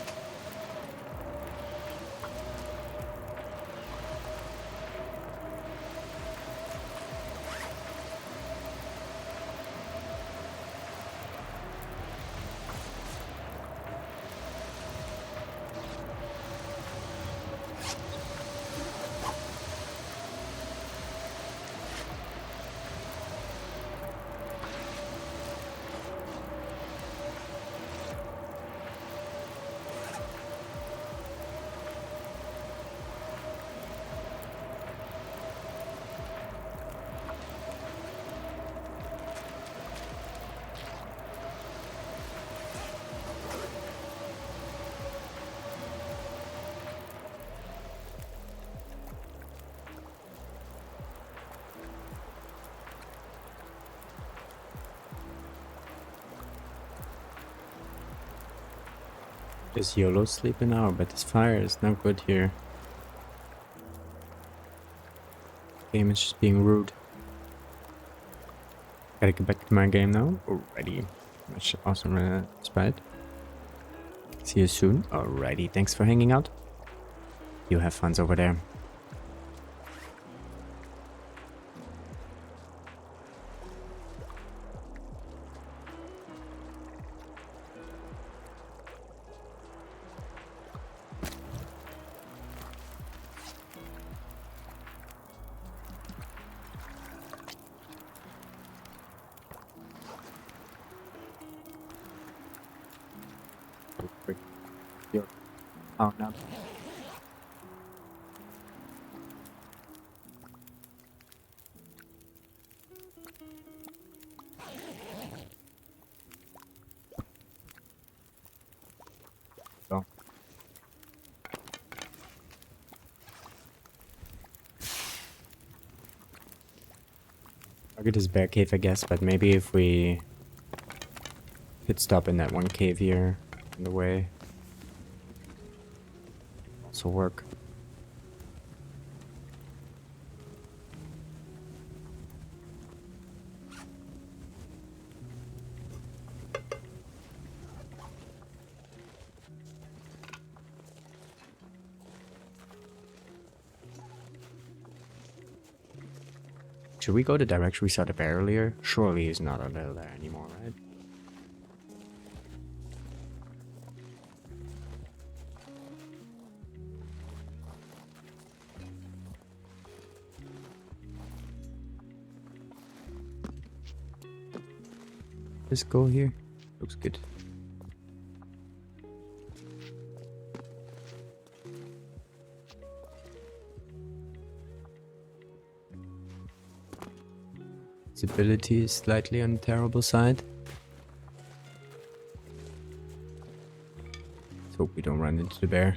A: Is YOLO sleeping now? But this fire is not good here. Game is just being rude. Gotta get back to my game now. Alrighty. Much awesome spot. See you soon. Alrighty. Thanks for hanging out. You have fun over there. Oh no. So. Target is bear cave, I guess, but maybe if we pit stop in that one cave here on the way. Also work. Should we go the direction we saw the bear earlier? Surely he's not a little there anymore, right? Let's go here. Looks good. Visibility is slightly on the terrible side. Let's hope we don't run into the bear.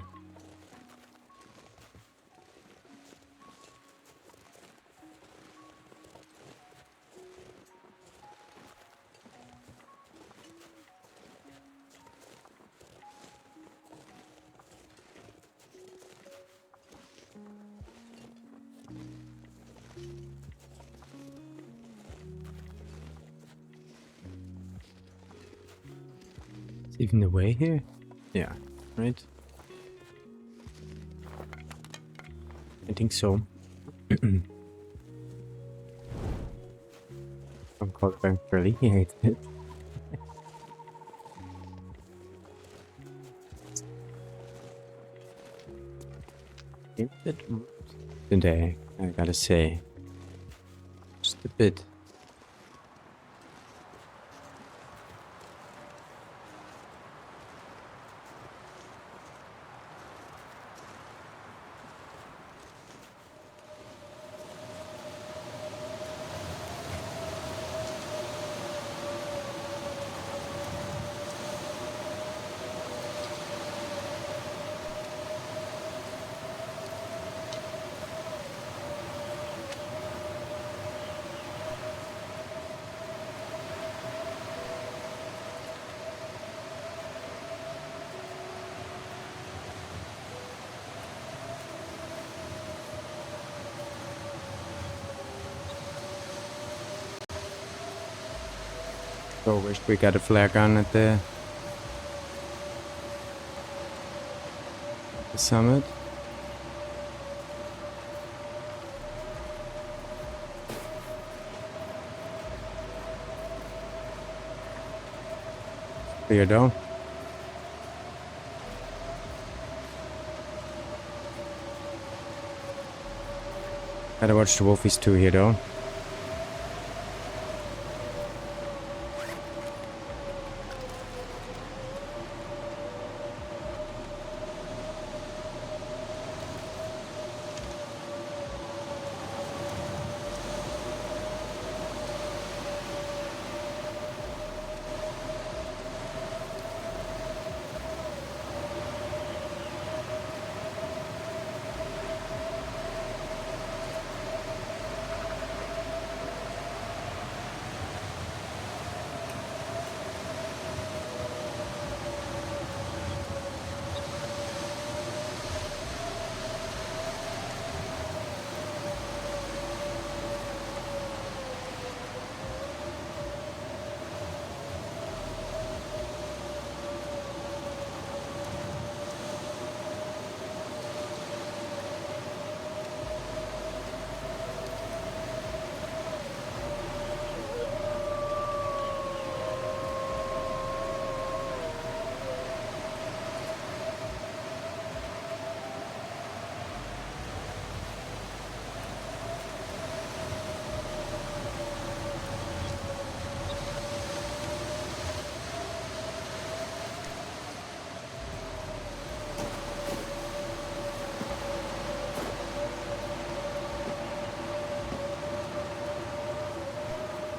A: Even the way here? Yeah, right? I think so. I'm called going fairly here. A bit rude today, I gotta say. Just a bit. So wish we got a flag on at the summit. Clear though. Gotta watch the wolfies too here though.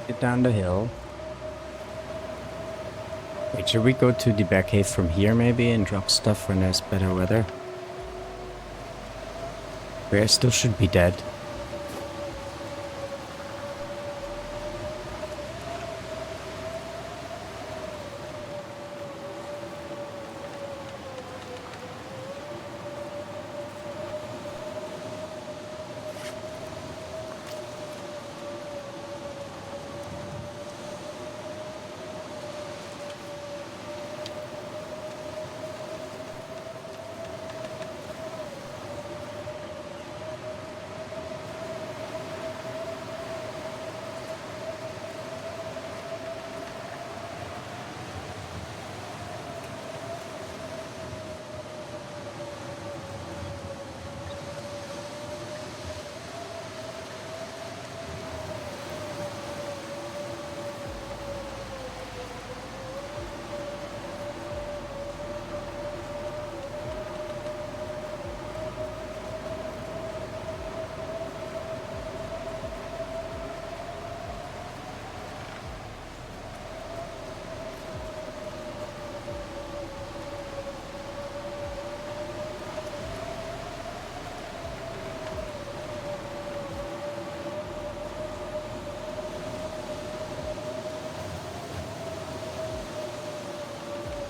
A: Get down the hill. Wait, should we go to the back cave from here maybe and drop stuff when there's better weather? Bear still should be dead.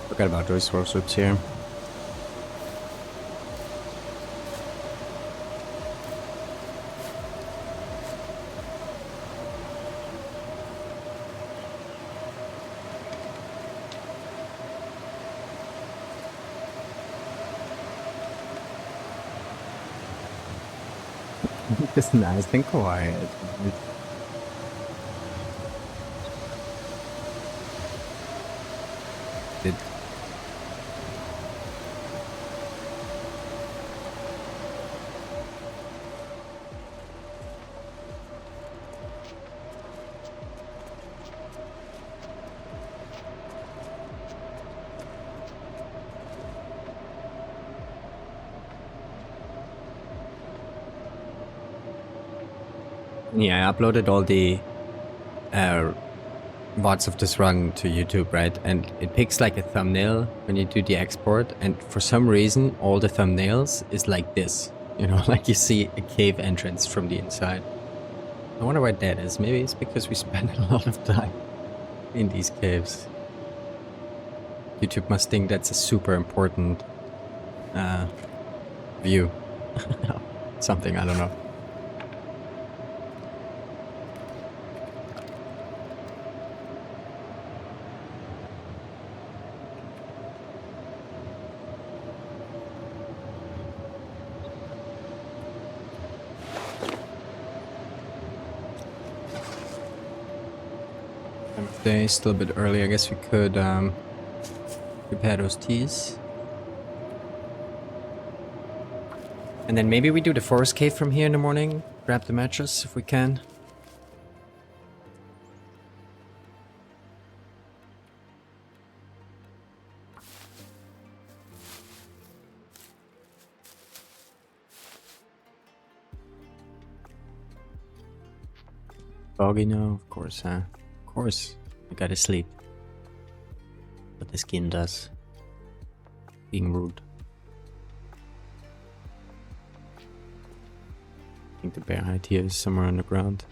A: Forgot about those roadships here. It's nice and quiet. It, yeah, I uploaded all the uh, VODs of this run to YouTube, right? And it picks like a thumbnail when you do the export, and for some reason, all the thumbnails is like this. You know, like you see a cave entrance from the inside. I wonder why that is. Maybe it's because we spend a lot of time in these caves. YouTube must think that's a super important view. Something, I don't know. Time of day, still a bit early. I guess we could prepare those teas. And then maybe we do the forest cave from here in the morning. Grab the matches if we can. Foggy now, of course, huh? Of course, I gotta sleep. But the skin does. Being rude. I think the bear hide here is somewhere on the ground.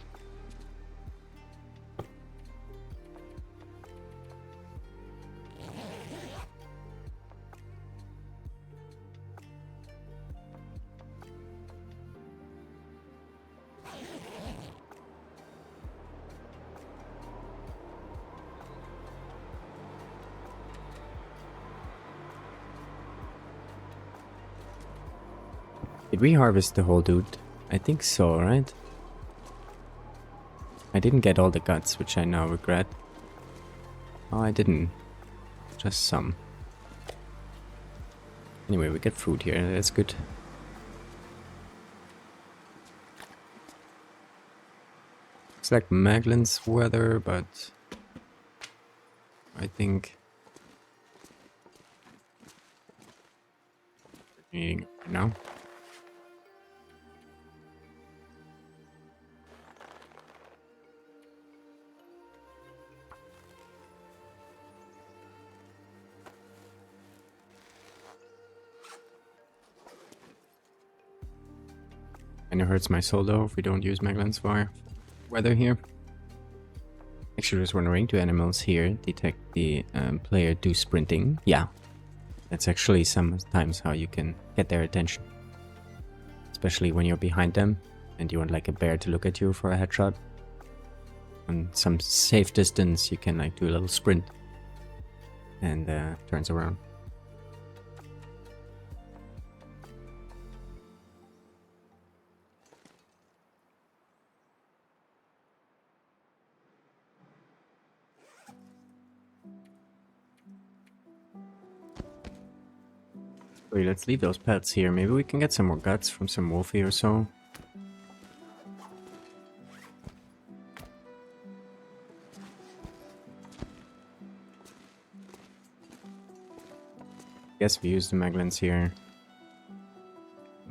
A: Did we harvest the whole dude? I think so, right? I didn't get all the guts, which I now regret. Oh, I didn't. Just some. Anyway, we get food here, that's good. Looks like Maglin's weather, but I think eating it right now. And it hurts my soul though if we don't use Maglin's weather here. Actually, just wondering, do animals here detect the player do sprinting? Yeah, that's actually sometimes how you can get their attention. Especially when you're behind them and you want like a bear to look at you for a headshot. On some safe distance, you can like do a little sprint and turns around. Wait, let's leave those pets here. Maybe we can get some more guts from some wolfie or so. Guess we use the Maglins here.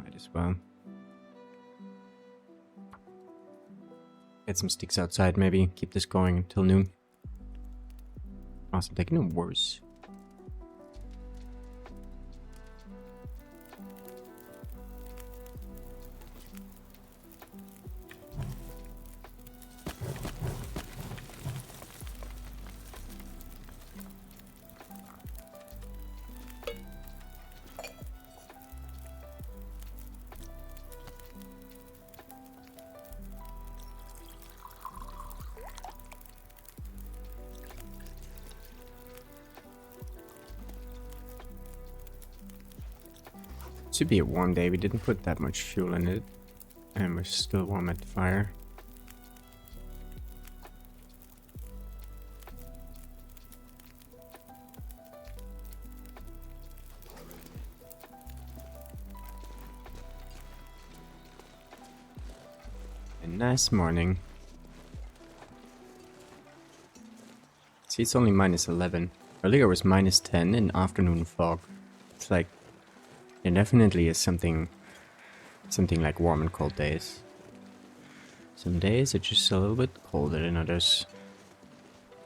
A: Might as well. Get some sticks outside maybe. Keep this going until noon. Awesome, taking it worse. Should be a warm day. We didn't put that much fuel in it. And we're still warm at the fire. A nice morning. See, it's only -11. Earlier was -10 in afternoon fog. It's like there definitely is something like warm and cold days. Some days are just a little bit colder than others,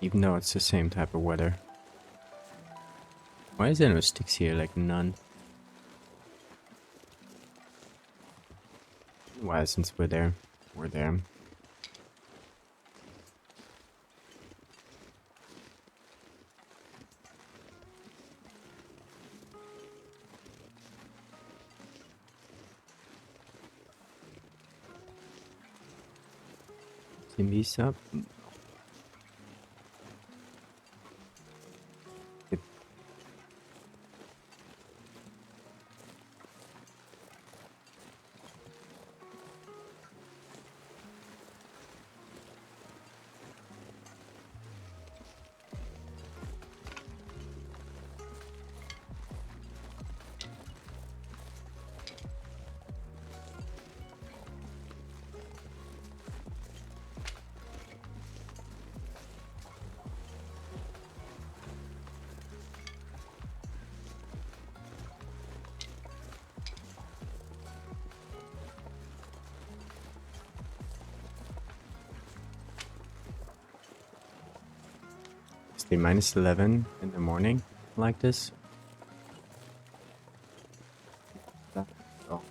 A: even though it's the same type of weather. Why is there no sticks here? Like none. Why, since we're there. Team these up. Good. Stay -11 in the morning like this. Oh.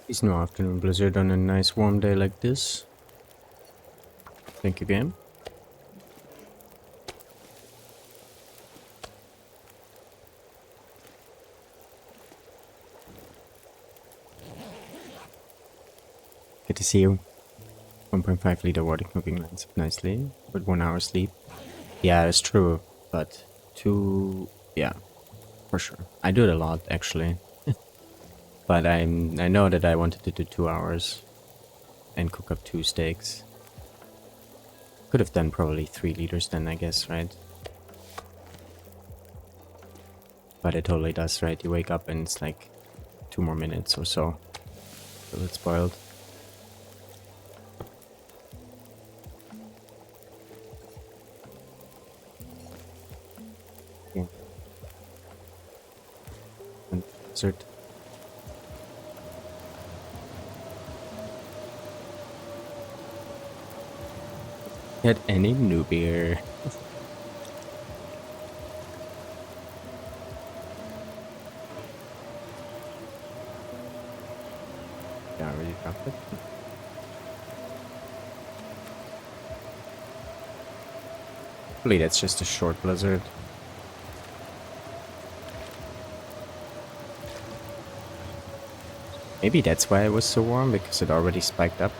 A: It's no afternoon blizzard on a nice warm day like this. Thank you, game. Good to see you. 1.5 liter water cooking lines up nicely, with 1 hour sleep. Yeah, it's true, but yeah, for sure. I do it a lot, actually. But I know that I wanted to do 2 hours and cook up 2 steaks. Could have done probably 3 liters then, I guess, right? But it totally does, right? You wake up and it's like 2 more minutes or so till it's boiled. Yeah. And dessert. Get any new beer. Yeah, I already dropped it. Hopefully that's just a short blizzard. Maybe that's why it was so warm, because it already spiked up.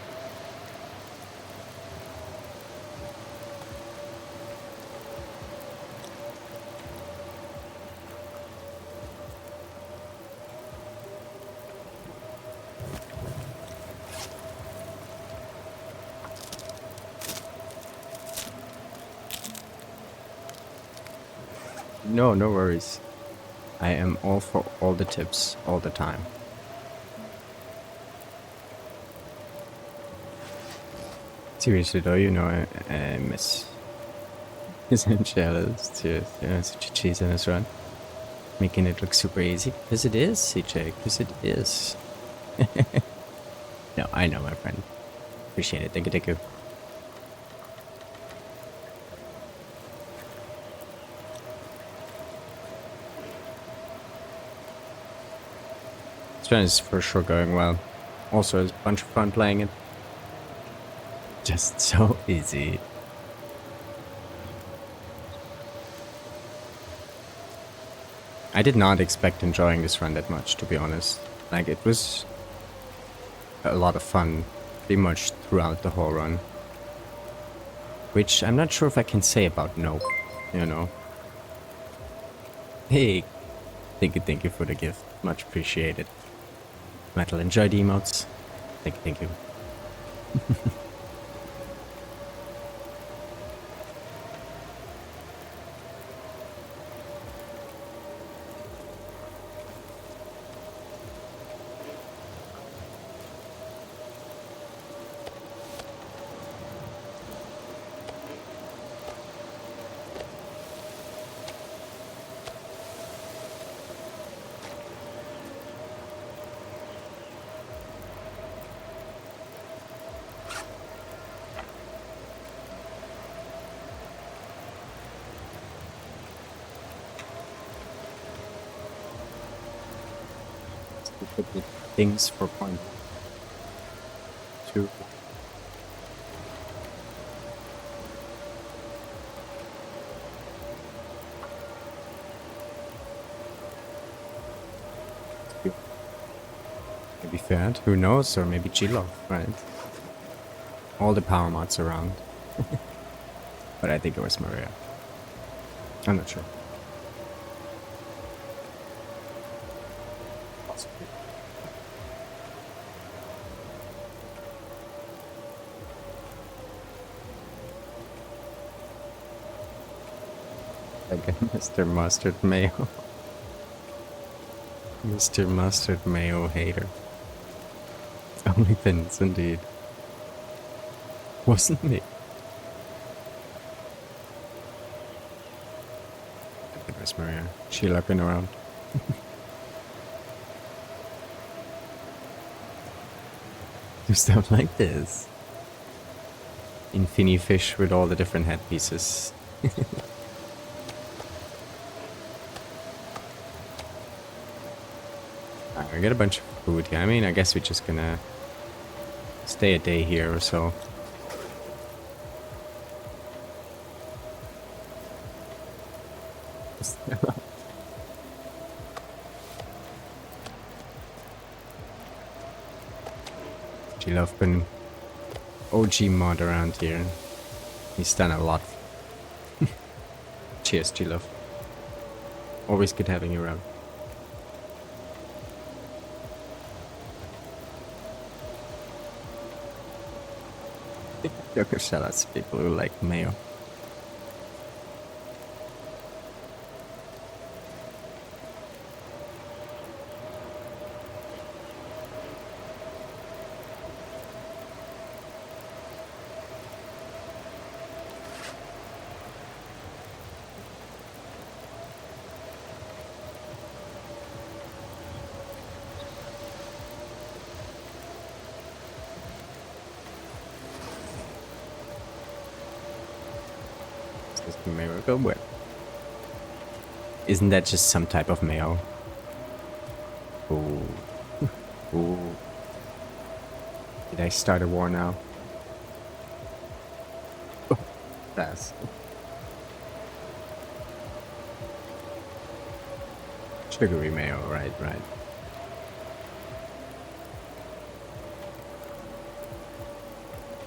A: No, no worries. I am all for all the tips, all the time. Seriously though, you know, I miss his enchiladas too. Such a cheese in this run. Making it look super easy. Because it is, CJ, because it is. No, I know, my friend. Appreciate it. Thank you, thank you. This one is for sure going well. Also, it's a bunch of fun playing it. Just so easy. I did not expect enjoying this run that much, to be honest. Like, it was a lot of fun pretty much throughout the whole run. Which I'm not sure if I can say about Nope, you know. Hey, thank you for the gift. Much appreciated. Metal, enjoy the emotes. Thank you. Things for point 2. Maybe Fed, who knows, or maybe Chilo, right? All the power mods around. But I think it was Maria. I'm not sure. Possibly. Again, Mr. Mustard Mayo. Mr. Mustard Mayo hater. Only Pins, indeed. Wasn't me. Where's Maria? She lurking around. Do stuff like this. Infini fish with all the different headpieces. Alright, we got a bunch of food here. I mean, I guess we're just gonna stay a day here or so. G-Love been OG mod around here. He's done a lot. Cheers, G-Love. Always good having you around. Joker shoutouts to people who like mayo. Miracle Whip. Isn't that just some type of mayo? Ooh. Ooh. Did I start a war now? Oh, fast. Sugary mayo, right.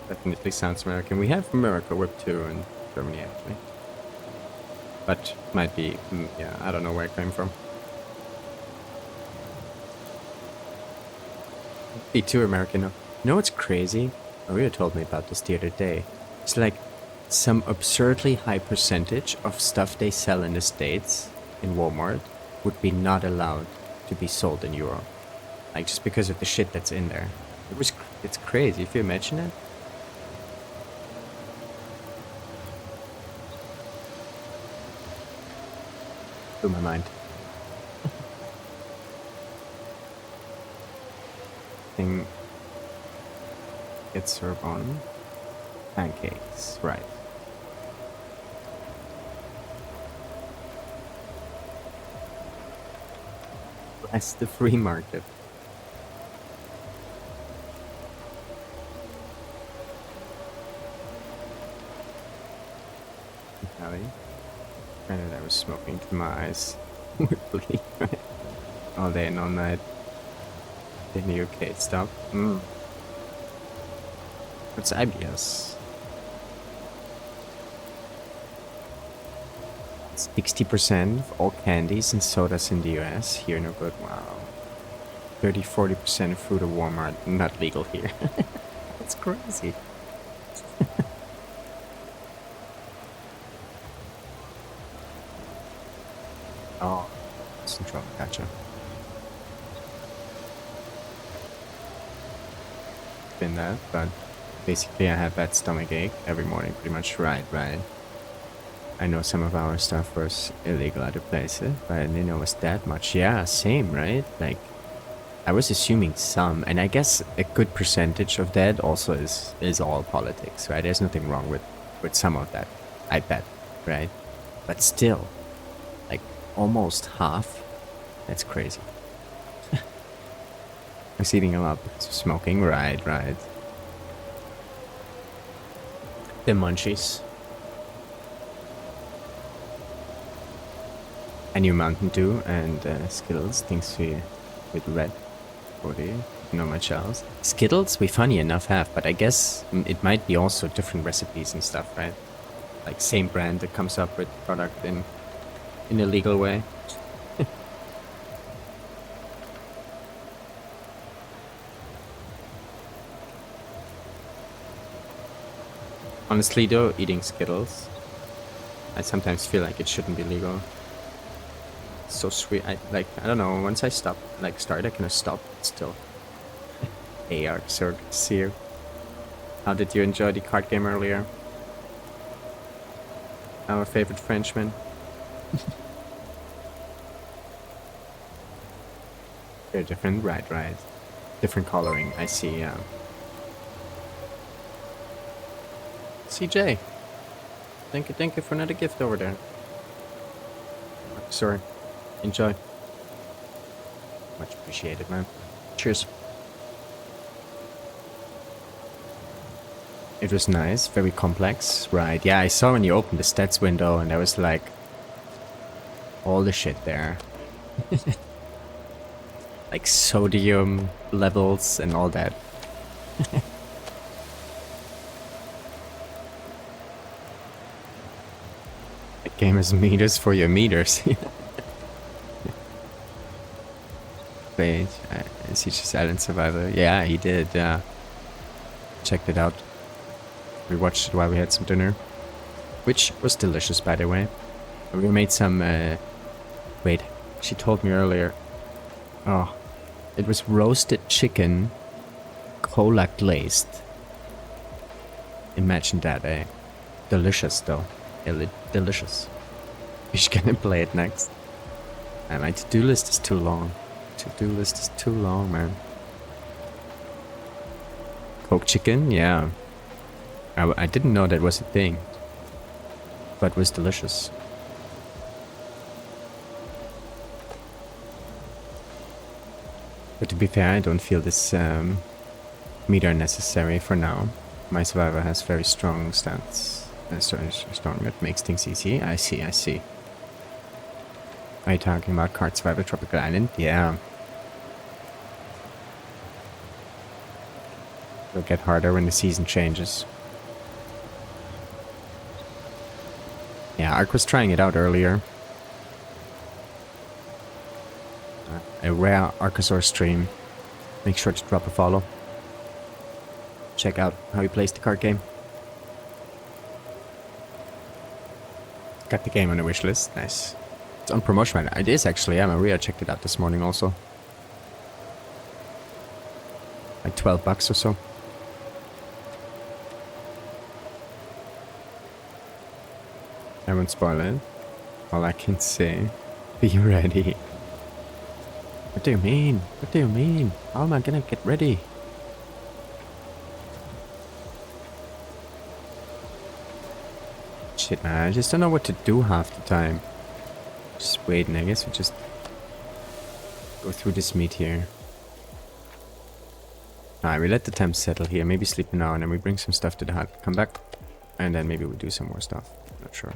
A: Definitely sounds American. We have Miracle Whip too in Germany, actually. But might be, yeah, I don't know where it came from. Be too American. You know what's crazy? Maria told me about this the other day. It's like some absurdly high percentage of stuff they sell in the States, in Walmart, would be not allowed to be sold in Europe. Like, just because of the shit that's in there. It's crazy, if you imagine it. Blew my mind. Thing gets served on pancakes, right? Bless the free market. Granted, I was smoking to my eyes. Weirdly, right? All day and all night. In the UK, stop. What's IBS? 60% of all candies and sodas in the US. Here, no good. Wow. 30-40% of food at Walmart. Not legal here. That's crazy. Oh, Central. Gotcha. Been that, but basically I have that stomach ache every morning, pretty much. Right. I know some of our stuff was illegal other places, but I didn't know it was that much. Yeah, same, right? Like, I was assuming some, and I guess a good percentage of that also is all politics, right? There's nothing wrong with some of that, I bet, right? But still, like, almost half, that's crazy. I was eating a lot because of smoking, right. The munchies. I knew Mountain Dew and Skittles, things with red 40, my chows. Skittles, we funny enough have, but I guess it might be also different recipes and stuff, right? Like same brand that comes up with product in a legal way. Honestly though, eating Skittles, I sometimes feel like it shouldn't be legal. It's so sweet. I don't know, once I start, I kind of stop, but still. Hey, Arxor, good to see you. How did you enjoy the card game earlier? Our favorite Frenchman. They're different, right. Different coloring, I see, yeah. CJ, thank you for another gift over there. Sorry, enjoy. Much appreciated, man. Cheers. It was nice, very complex, right? Yeah, I saw when you opened the stats window and there was like all the shit there. Like sodium levels and all that. The game is meters for your meters. Wait, I see Silent Survivor. Yeah, he did. Checked it out. We watched it while we had some dinner, which was delicious, by the way. We made some. Wait, she told me earlier. Oh, it was roasted chicken, cola glazed. Imagine that, eh? Delicious, though. Delicious. We're gonna play it next. And my to-do list is too long. To-do list is too long, man. Coke chicken, yeah. I didn't know that was a thing, but it was delicious. But to be fair, I don't feel this meter necessary for now. My survivor has very strong stance. Strong that makes things easy. I see. Are you talking about Card Survivor Tropical Island? Yeah. It'll get harder when the season changes. Yeah, Ark was trying it out earlier. A rare Archosaur stream. Make sure to drop a follow. Check out how he plays the card game. Got the game on the wishlist. Nice. It's on promotion right now. It is actually, yeah, Maria checked it out this morning also. Like $12 or so. I won't spoil it. All I can say, be ready. What do you mean? What do you mean? How am I gonna get ready? Shit, man, I just don't know what to do half the time. Just waiting, I guess we just go through this meet here. Alright, we let the temps settle here, maybe sleep now, and then we bring some stuff to the hut, come back, and then maybe we do some more stuff. Not sure.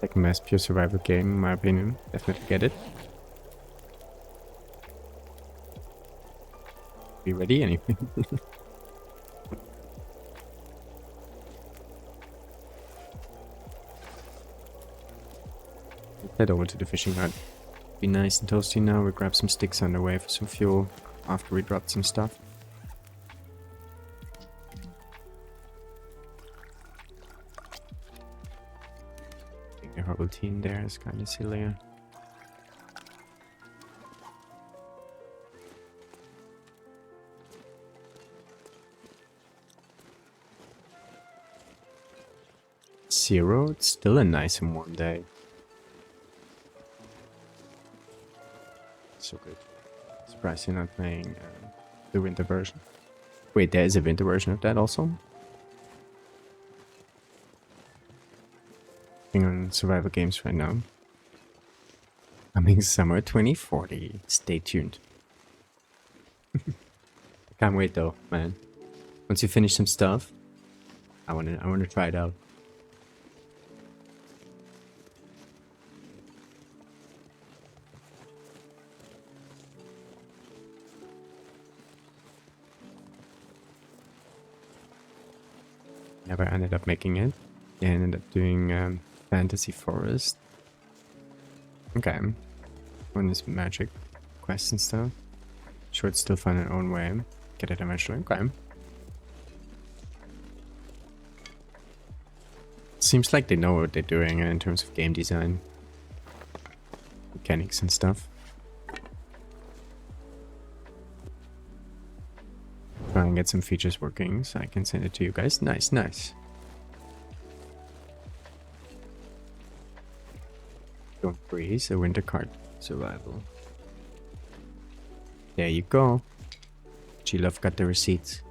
A: Second best pure survival game, in my opinion. Definitely get it. Be ready, anything? Head over to the fishing hut. Be nice and toasty now. We grab some sticks on the way for some fuel after we dropped some stuff. I think the herbal tea in there is kind of silly. Zero, it's still a nice and warm day. So good. Surprised you're not playing the winter version. Wait, there is a winter version of that also? On survival games right now. Coming summer 2040. Stay tuned. I can't wait though, man. Once you finish some stuff, I wanna try it out. Never ended up making it. Yeah, I ended up doing Fantasy Forest. Okay. One is magic quests and stuff. Sure, it's still fun in its own way. Get it eventually. Okay. Seems like they know what they're doing in terms of game design. Mechanics and stuff. Try and get some features working so I can send it to you guys. Nice, nice. Don't freeze, a winter card survival. There you go. G-Love got the receipts.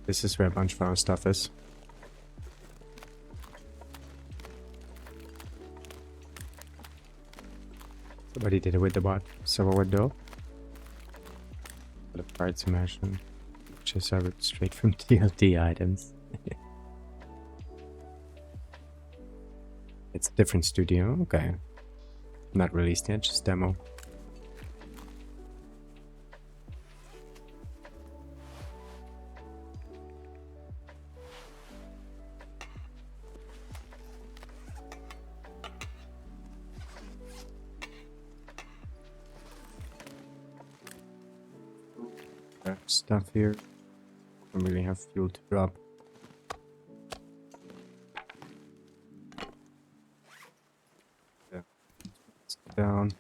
A: This is where a bunch of our stuff is. Somebody did it with the bot server window. For the parts immersion, which is served straight from TLD items. It's a different studio, okay. Not released yet, just demo. Stuff here. Don't really have fuel to drop. Yeah. Let's go down.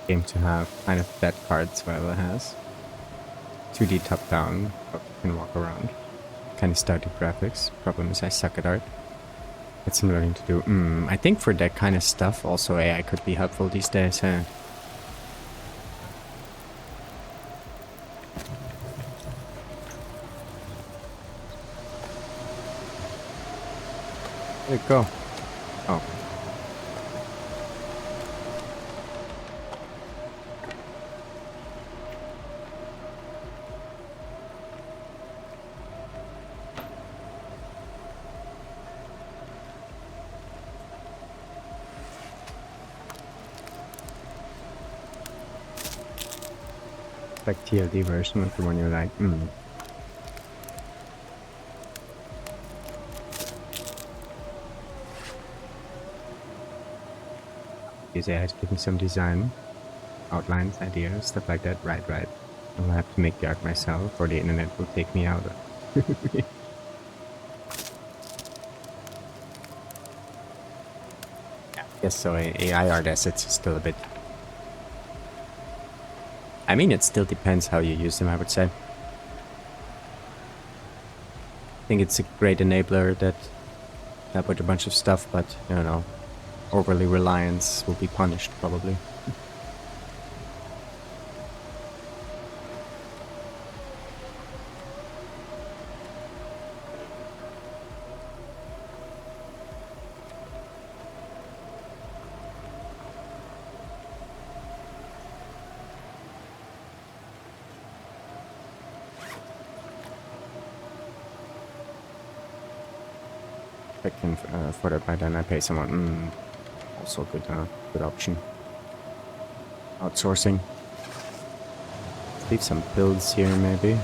A: game to have kind of dead cards, whatever it has. 2D top down, but you can walk around. Kind of static graphics. Problem is I suck at art. That's some learning to do. I think for that kind of stuff also AI could be helpful these days. There you go. Oh. Like TLD version of the one you're like, These AIs give me some design, outlines, ideas, stuff like that. Right. I'll have to make the art myself, or the internet will take me out. Yes, so AI art assets is still a bit... I mean, it still depends how you use them, I would say. I think it's a great enabler that help with a bunch of stuff, but, I don't know, overly reliance will be punished, probably. I can afford it by then I pay someone. Also good, good option. Outsourcing. Let's leave some builds here, maybe.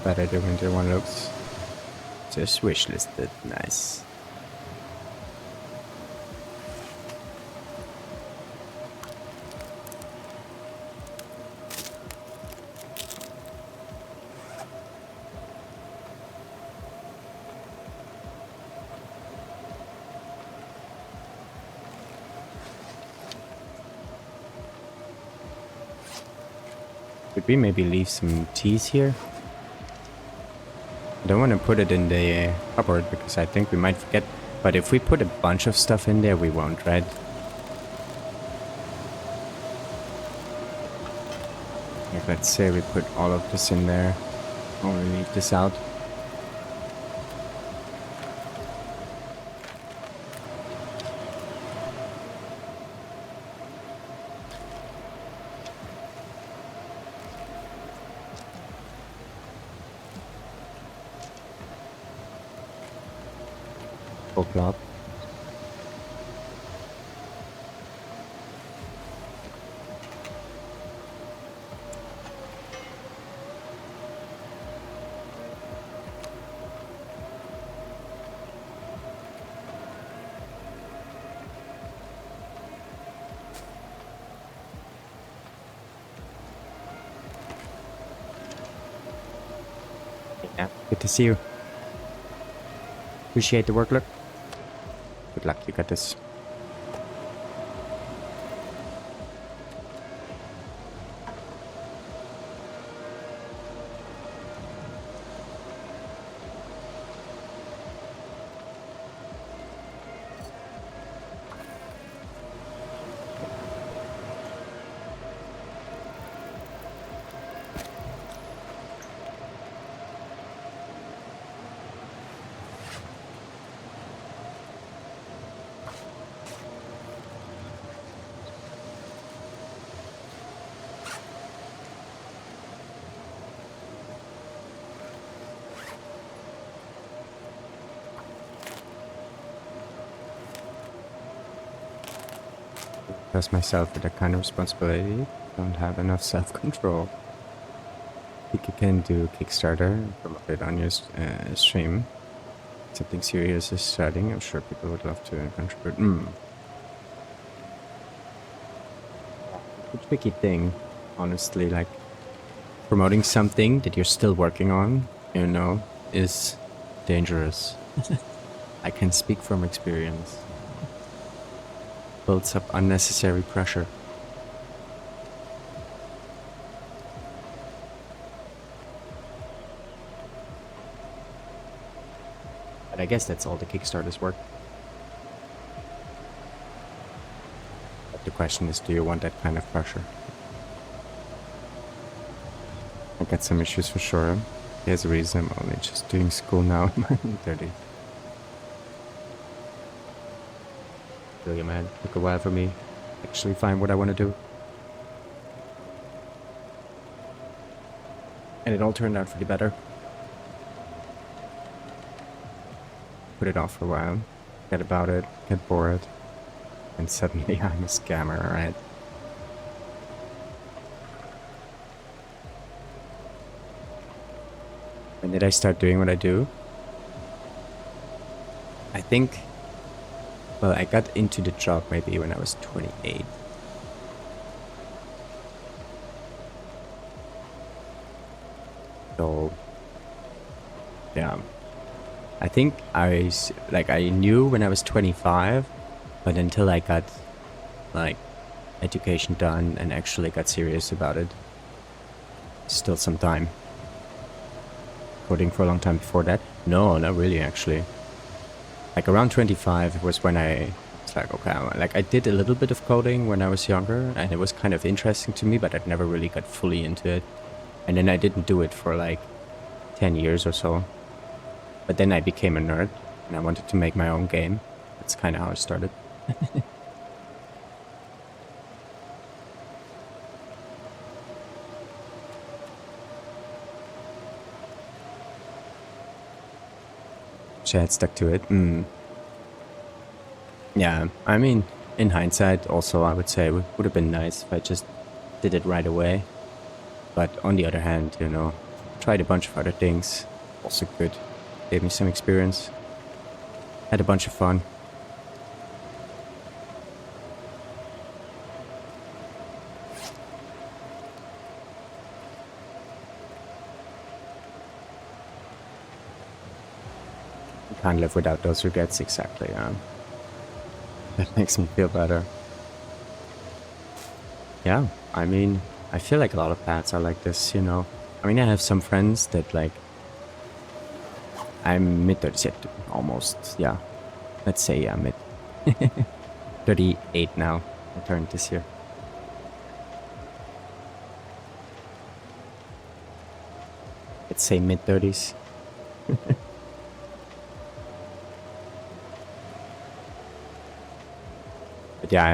A: Better the winter one looks just wish listed. Nice. Could we maybe leave some teas here? I don't want to put it in the cupboard because I think we might forget. But if we put a bunch of stuff in there, we won't, right? Like, let's say we put all of this in there. Only leave this out. Club. Yeah, good to see you. Appreciate the work, look. Good luck, you got this. Trust myself with that kind of responsibility. Don't have enough self-control. think you can do Kickstarter, promote it on your stream. Something serious is starting. I'm sure people would love to contribute. A tricky thing, honestly, like promoting something that you're still working on, you know, is dangerous. I can speak from experience. Builds up unnecessary pressure. But I guess that's all the Kickstarters work. But the question is, do you want that kind of pressure? I got some issues for sure. There's a reason I'm only just doing school now in my 30s. Really, man, took a while for me to actually find what I want to do. And it all turned out for the better. Put it off for a while, forget about it, get bored, and suddenly I'm a scammer, right? When did I start doing what I do? I think, well, I got into the job maybe when I was 28. So, yeah. I think I knew when I was 25, but until I got, like, education done and actually got serious about it, still some time. Coding for a long time before that? No, not really, actually. Like, around 25 was when it's like, okay, like, I did a little bit of coding when I was younger, and it was kind of interesting to me, but I never really got fully into it. And then I didn't do it for, like, 10 years or so. But then I became a nerd, and I wanted to make my own game. That's kind of how I started. So I had stuck to it. Yeah, I mean, in hindsight, also, I would say it would have been nice if I just did it right away. But on the other hand, you know, tried a bunch of other things. Also good. Gave me some experience. Had a bunch of fun. You can't live without those regrets, exactly. That makes me feel better. Yeah, I mean, I feel like a lot of paths are like this, you know. I mean, I have some friends that, like, I'm mid-30s yet, almost, yeah. Let's say, yeah, mid. 38 now. I turned this year. Let's say mid-30s. But yeah, I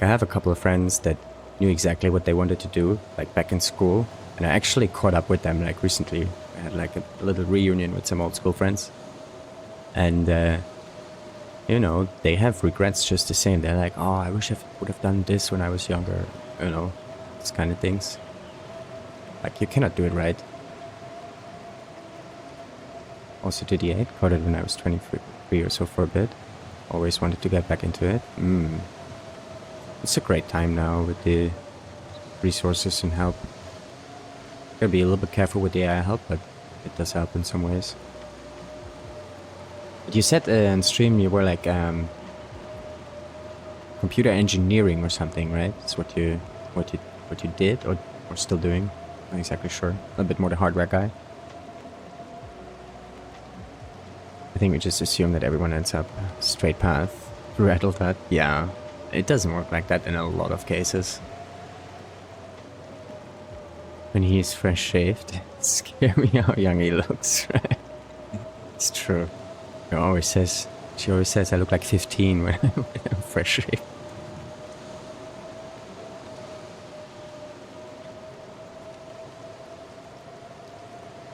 A: have a couple of friends that knew exactly what they wanted to do, like back in school. And I actually caught up with them, like, recently. I had, like, a little reunion with some old school friends. And, you know, they have regrets just the same. They're like, oh, I wish I would have done this when I was younger. You know, these kind of things. Like, you cannot do it right. Also did the 8, caught it when I was 23 or so for a bit. Always wanted to get back into it. It's a great time now with the resources and help. Gotta be a little bit careful with the AI help, but it does help in some ways. But you said on stream you were like computer engineering or something, right? That's what you did or still doing. Not exactly sure. A little bit more the hardware guy. I think we just assume that everyone ends up straight path through adulthood. Yeah, it doesn't work like that in a lot of cases. When he's fresh shaved, it's scary how young he looks, right? It's true. She always says I look like 15 when I'm fresh shaved.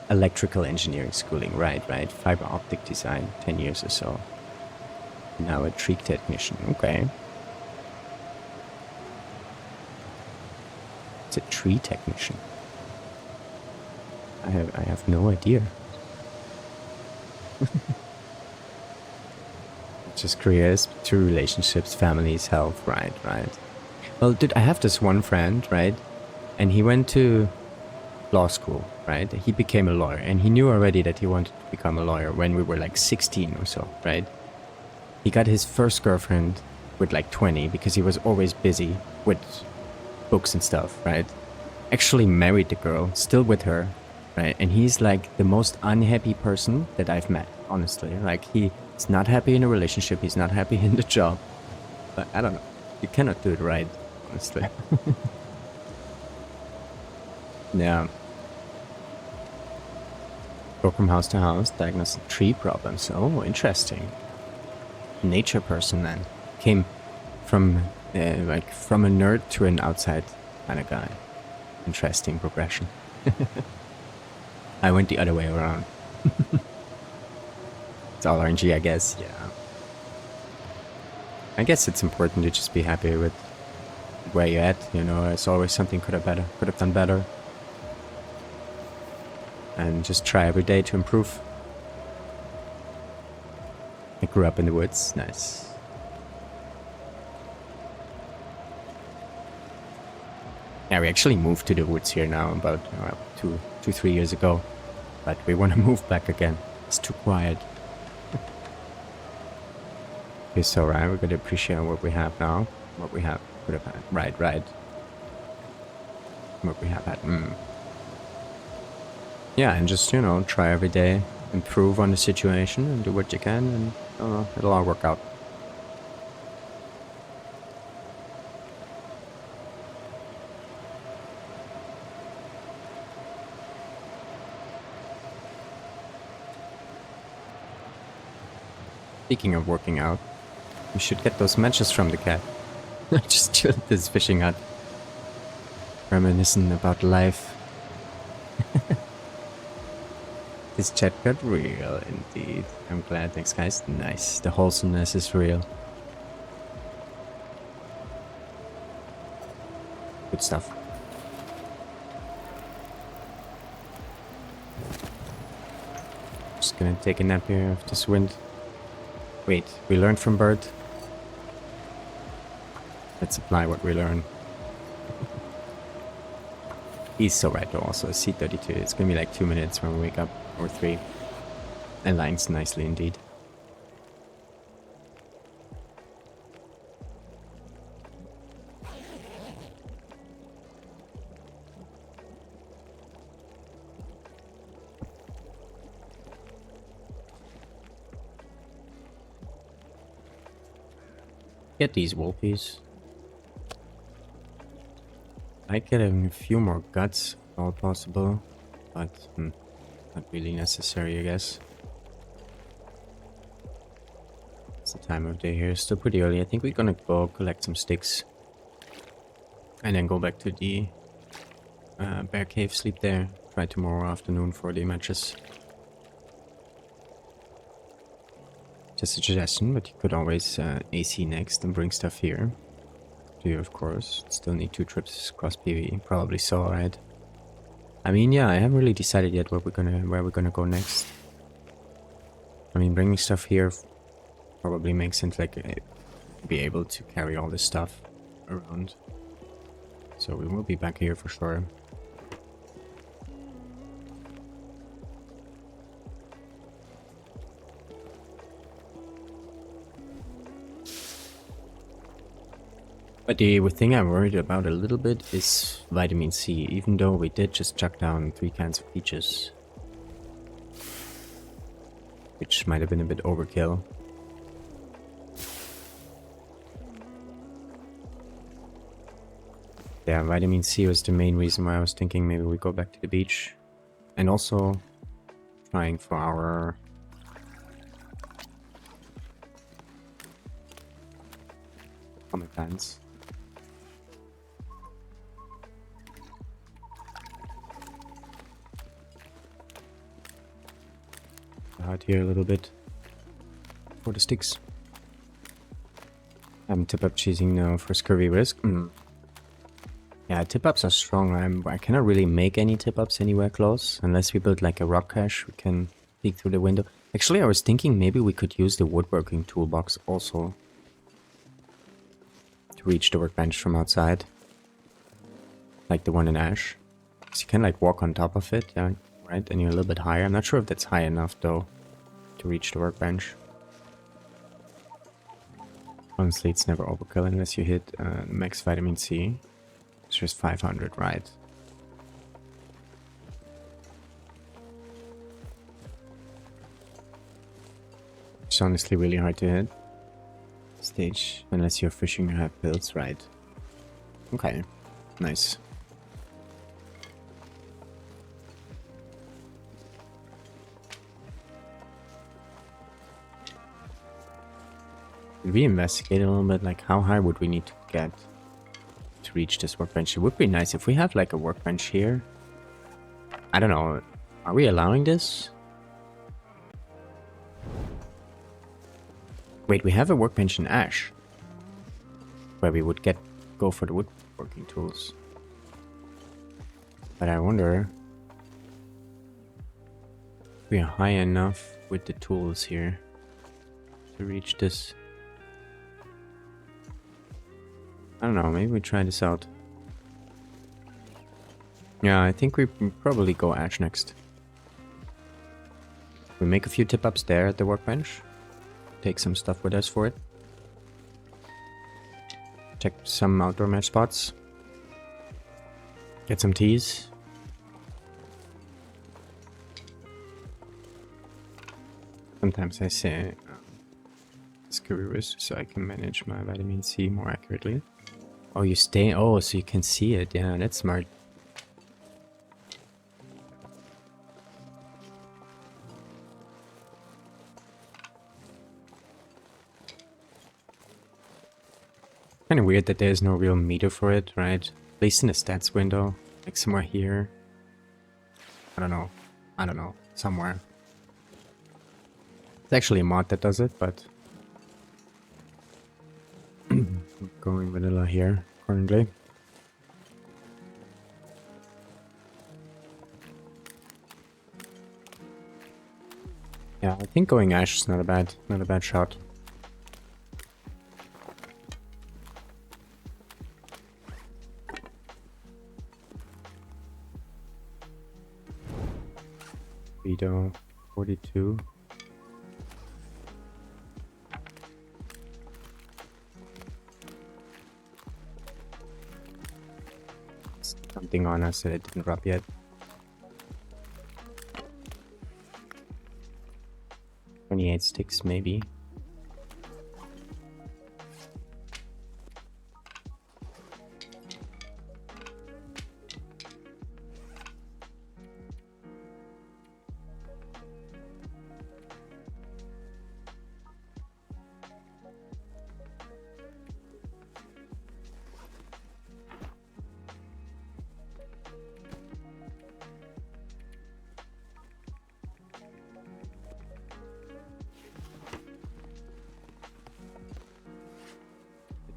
A: Electrical engineering schooling, right. Fiber optic design, 10 years or so. Now a tree technician, okay. It's a tree technician. I have no idea. Just careers, two relationships, families, health, right. Well, dude, I have this one friend, right? And he went to law school, right? He became a lawyer, and he knew already that he wanted to become a lawyer when we were like 16 or so, right? He got his first girlfriend with like 20 because he was always busy with books and stuff, right? Actually married the girl, still with her, right? And he's like the most unhappy person that I've met, honestly. Like he's not happy in a relationship, he's not happy in the job. But I don't know. You cannot do it right, honestly. Yeah. Go from house to house, diagnose tree problems. Oh, interesting. Nature person then. Came from like from a nerd to an outside kind of guy. Interesting progression. I went the other way around. It's all RNG, I guess. Yeah. I guess it's important to just be happy with where you're at. You know, it's always something could have done better. And just try every day to improve. I grew up in the woods. Nice. Yeah, we actually moved to the woods here now about 3 years ago. But we want to move back again. It's too quiet. Okay, so right, we're going to appreciate what we have now. What we have could have had. Right. What we have had. Yeah, and just, you know, try every day, improve on the situation and do what you can, and it'll all work out. Speaking of working out, we should get those matches from the cat. Just chill at this fishing hut. Reminiscing about life. This chat got real, indeed. I'm glad, thanks guys. Nice, the wholesomeness is real. Good stuff. Just gonna take a nap here of this wind. Wait, we learned from Bird. Let's apply what we learn. He's so right though, also C32. It's gonna be like 2 minutes when we wake up, or 3. Aligns nicely indeed. Get these wolfies. I get a few more guts, if all possible, but not really necessary, I guess. It's the time of day here, still pretty early. I think we're gonna go collect some sticks and then go back to the bear cave, sleep there. Try tomorrow afternoon for the matches. Just a suggestion, but you could always AC next and bring stuff here. Do you, of course. Still need 2 trips across PV. Probably so, right? I mean, yeah, I haven't really decided yet where we're gonna go next. I mean, bringing stuff here probably makes sense, like be able to carry all this stuff around. So we will be back here for sure. But the thing I'm worried about a little bit is vitamin C, even though we did just chuck down 3 cans of peaches. Which might have been a bit overkill. Yeah, vitamin C was the main reason why I was thinking maybe we go back to the beach. And also trying for our comic plants. Out here a little bit for the sticks. I'm tip up cheesing now for scurvy risk. Yeah, tip-ups are strong. I cannot really make any tip-ups anywhere close. Unless we build like a rock cache, we can peek through the window. Actually, I was thinking maybe we could use the woodworking toolbox also to reach the workbench from outside. Like the one in Ash. So you can like walk on top of it, yeah, right? And you're a little bit higher. I'm not sure if that's high enough though to reach the workbench. Honestly, it's never overkill unless you hit max vitamin C. It's just 500, right? It's honestly really hard to hit. Stage, unless you're fishing or have builds, right? Okay, nice. Did we investigate a little bit, like how high would we need to get to reach this workbench? It would be nice if we have like a workbench here. I don't know, are we allowing this? Wait, we have a workbench in Ash where we would go for the woodworking tools. But I wonder if we are high enough with the tools here to reach this. I don't know, maybe we try this out. Yeah, I think we probably go Ash next. We make a few tip-ups there at the workbench. Take some stuff with us for it. Check some outdoor match spots. Get some teas. Sometimes I say Scurrilous so I can manage my vitamin C more accurately. Oh, you stay. Oh, so you can see it. Yeah, that's smart. Kind of weird that there's no real meter for it, right? At least in the stats window, like somewhere here. I don't know. I don't know. Somewhere. It's actually a mod that does it, but I'm going vanilla here currently. Yeah, I think going Ash is not a bad shot. Vito 42. Something on us that it didn't drop yet. 28 sticks maybe.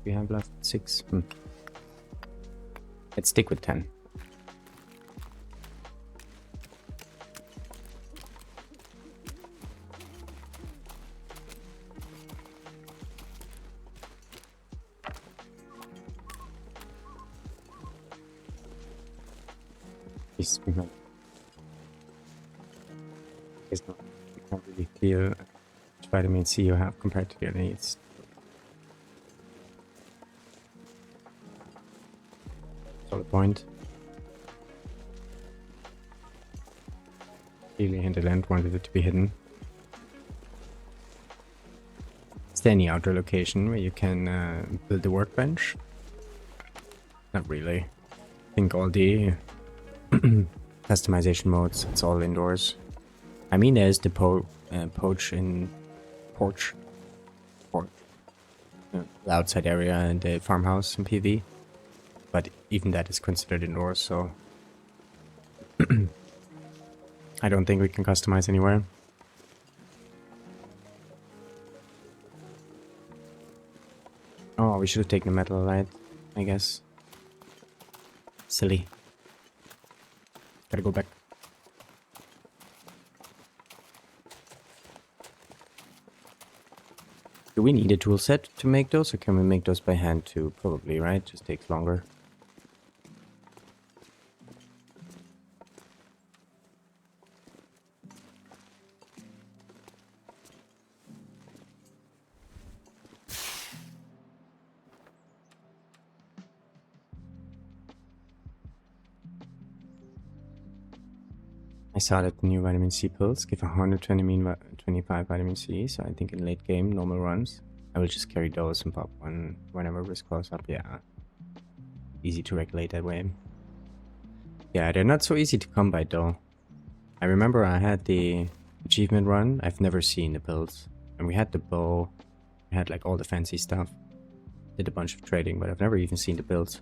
A: We have left 6. Let's stick with 10. It's not really clear which vitamin C you have compared to your needs. Solid point. Clearly Hinterland wanted it to be hidden. Is there any outdoor location where you can build a workbench? Not really. I think all the customization modes, it's all indoors. I mean, there's the porch, the outside area and the farmhouse in PV. But even that is considered indoors, so I don't think we can customize anywhere. Oh, we should have taken the metal light, I guess. Silly. Gotta go back. Do we need a tool set to make those, or can we make those by hand too? Probably, right? Just takes longer. I saw that the new vitamin C pills give 125 vitamin C, so I think in late game, normal runs, I will just carry those and pop one whenever risk goes up. Yeah. Easy to regulate that way. Yeah, they're not so easy to come by though. I remember I had the achievement run. I've never seen the pills. And we had the bow. We had like all the fancy stuff. Did a bunch of trading, but I've never even seen the builds.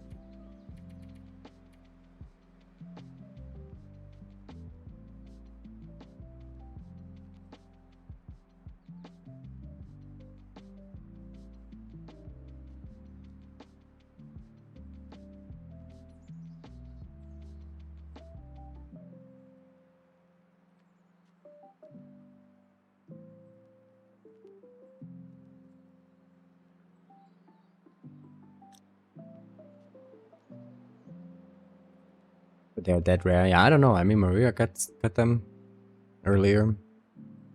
A: But they're that rare. Yeah, I don't know. I mean, Maria got them earlier.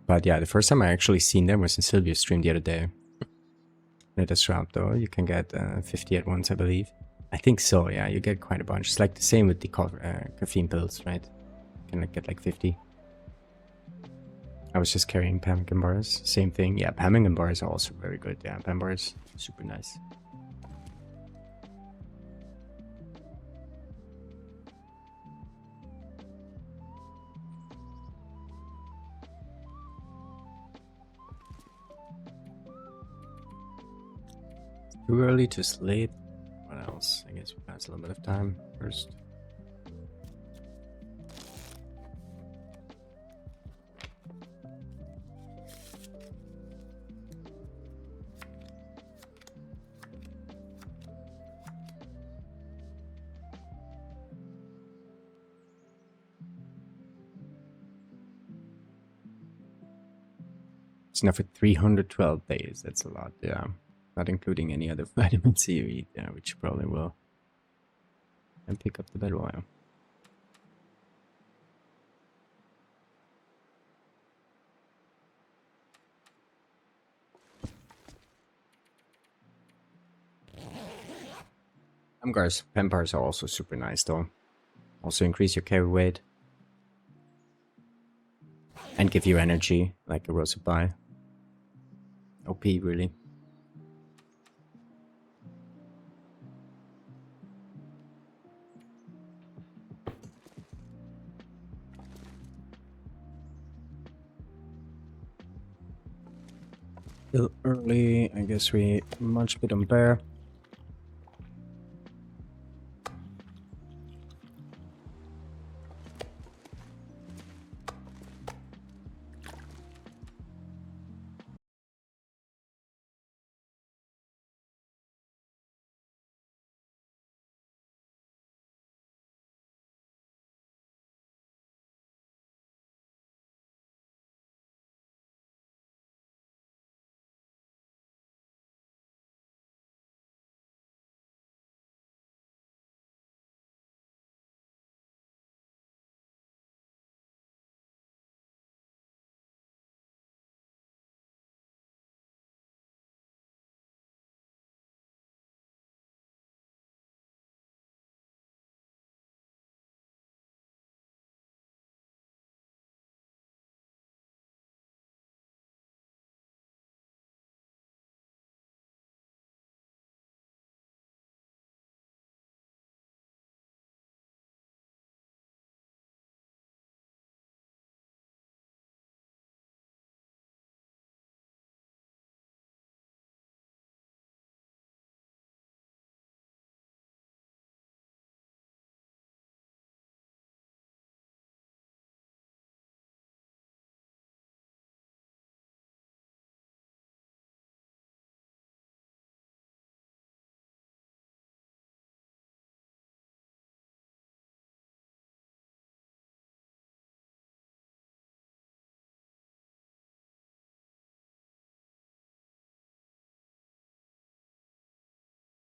A: But yeah, the first time I actually seen them was in Sylvia's stream the other day. At a shop though, you can get 50 at once, I believe. I think so, yeah, you get quite a bunch. It's like the same with the caffeine pills, right? You can get like 50. I was just carrying pemmican bars. Same thing. Yeah, pemmican bars are also very good. Yeah, pem bars, super nice. Too early to sleep. What else? I guess we pass a little bit of time first. It's now for 312 days. That's a lot, yeah. Not including any other vitamin C you eat, yeah, which you probably will. And pick up the battle oil. Pen bars are also super nice though. Also increase your carry weight. And give you energy, like a rosy pie. OP, really. Still early, I guess we munch a bit on bear.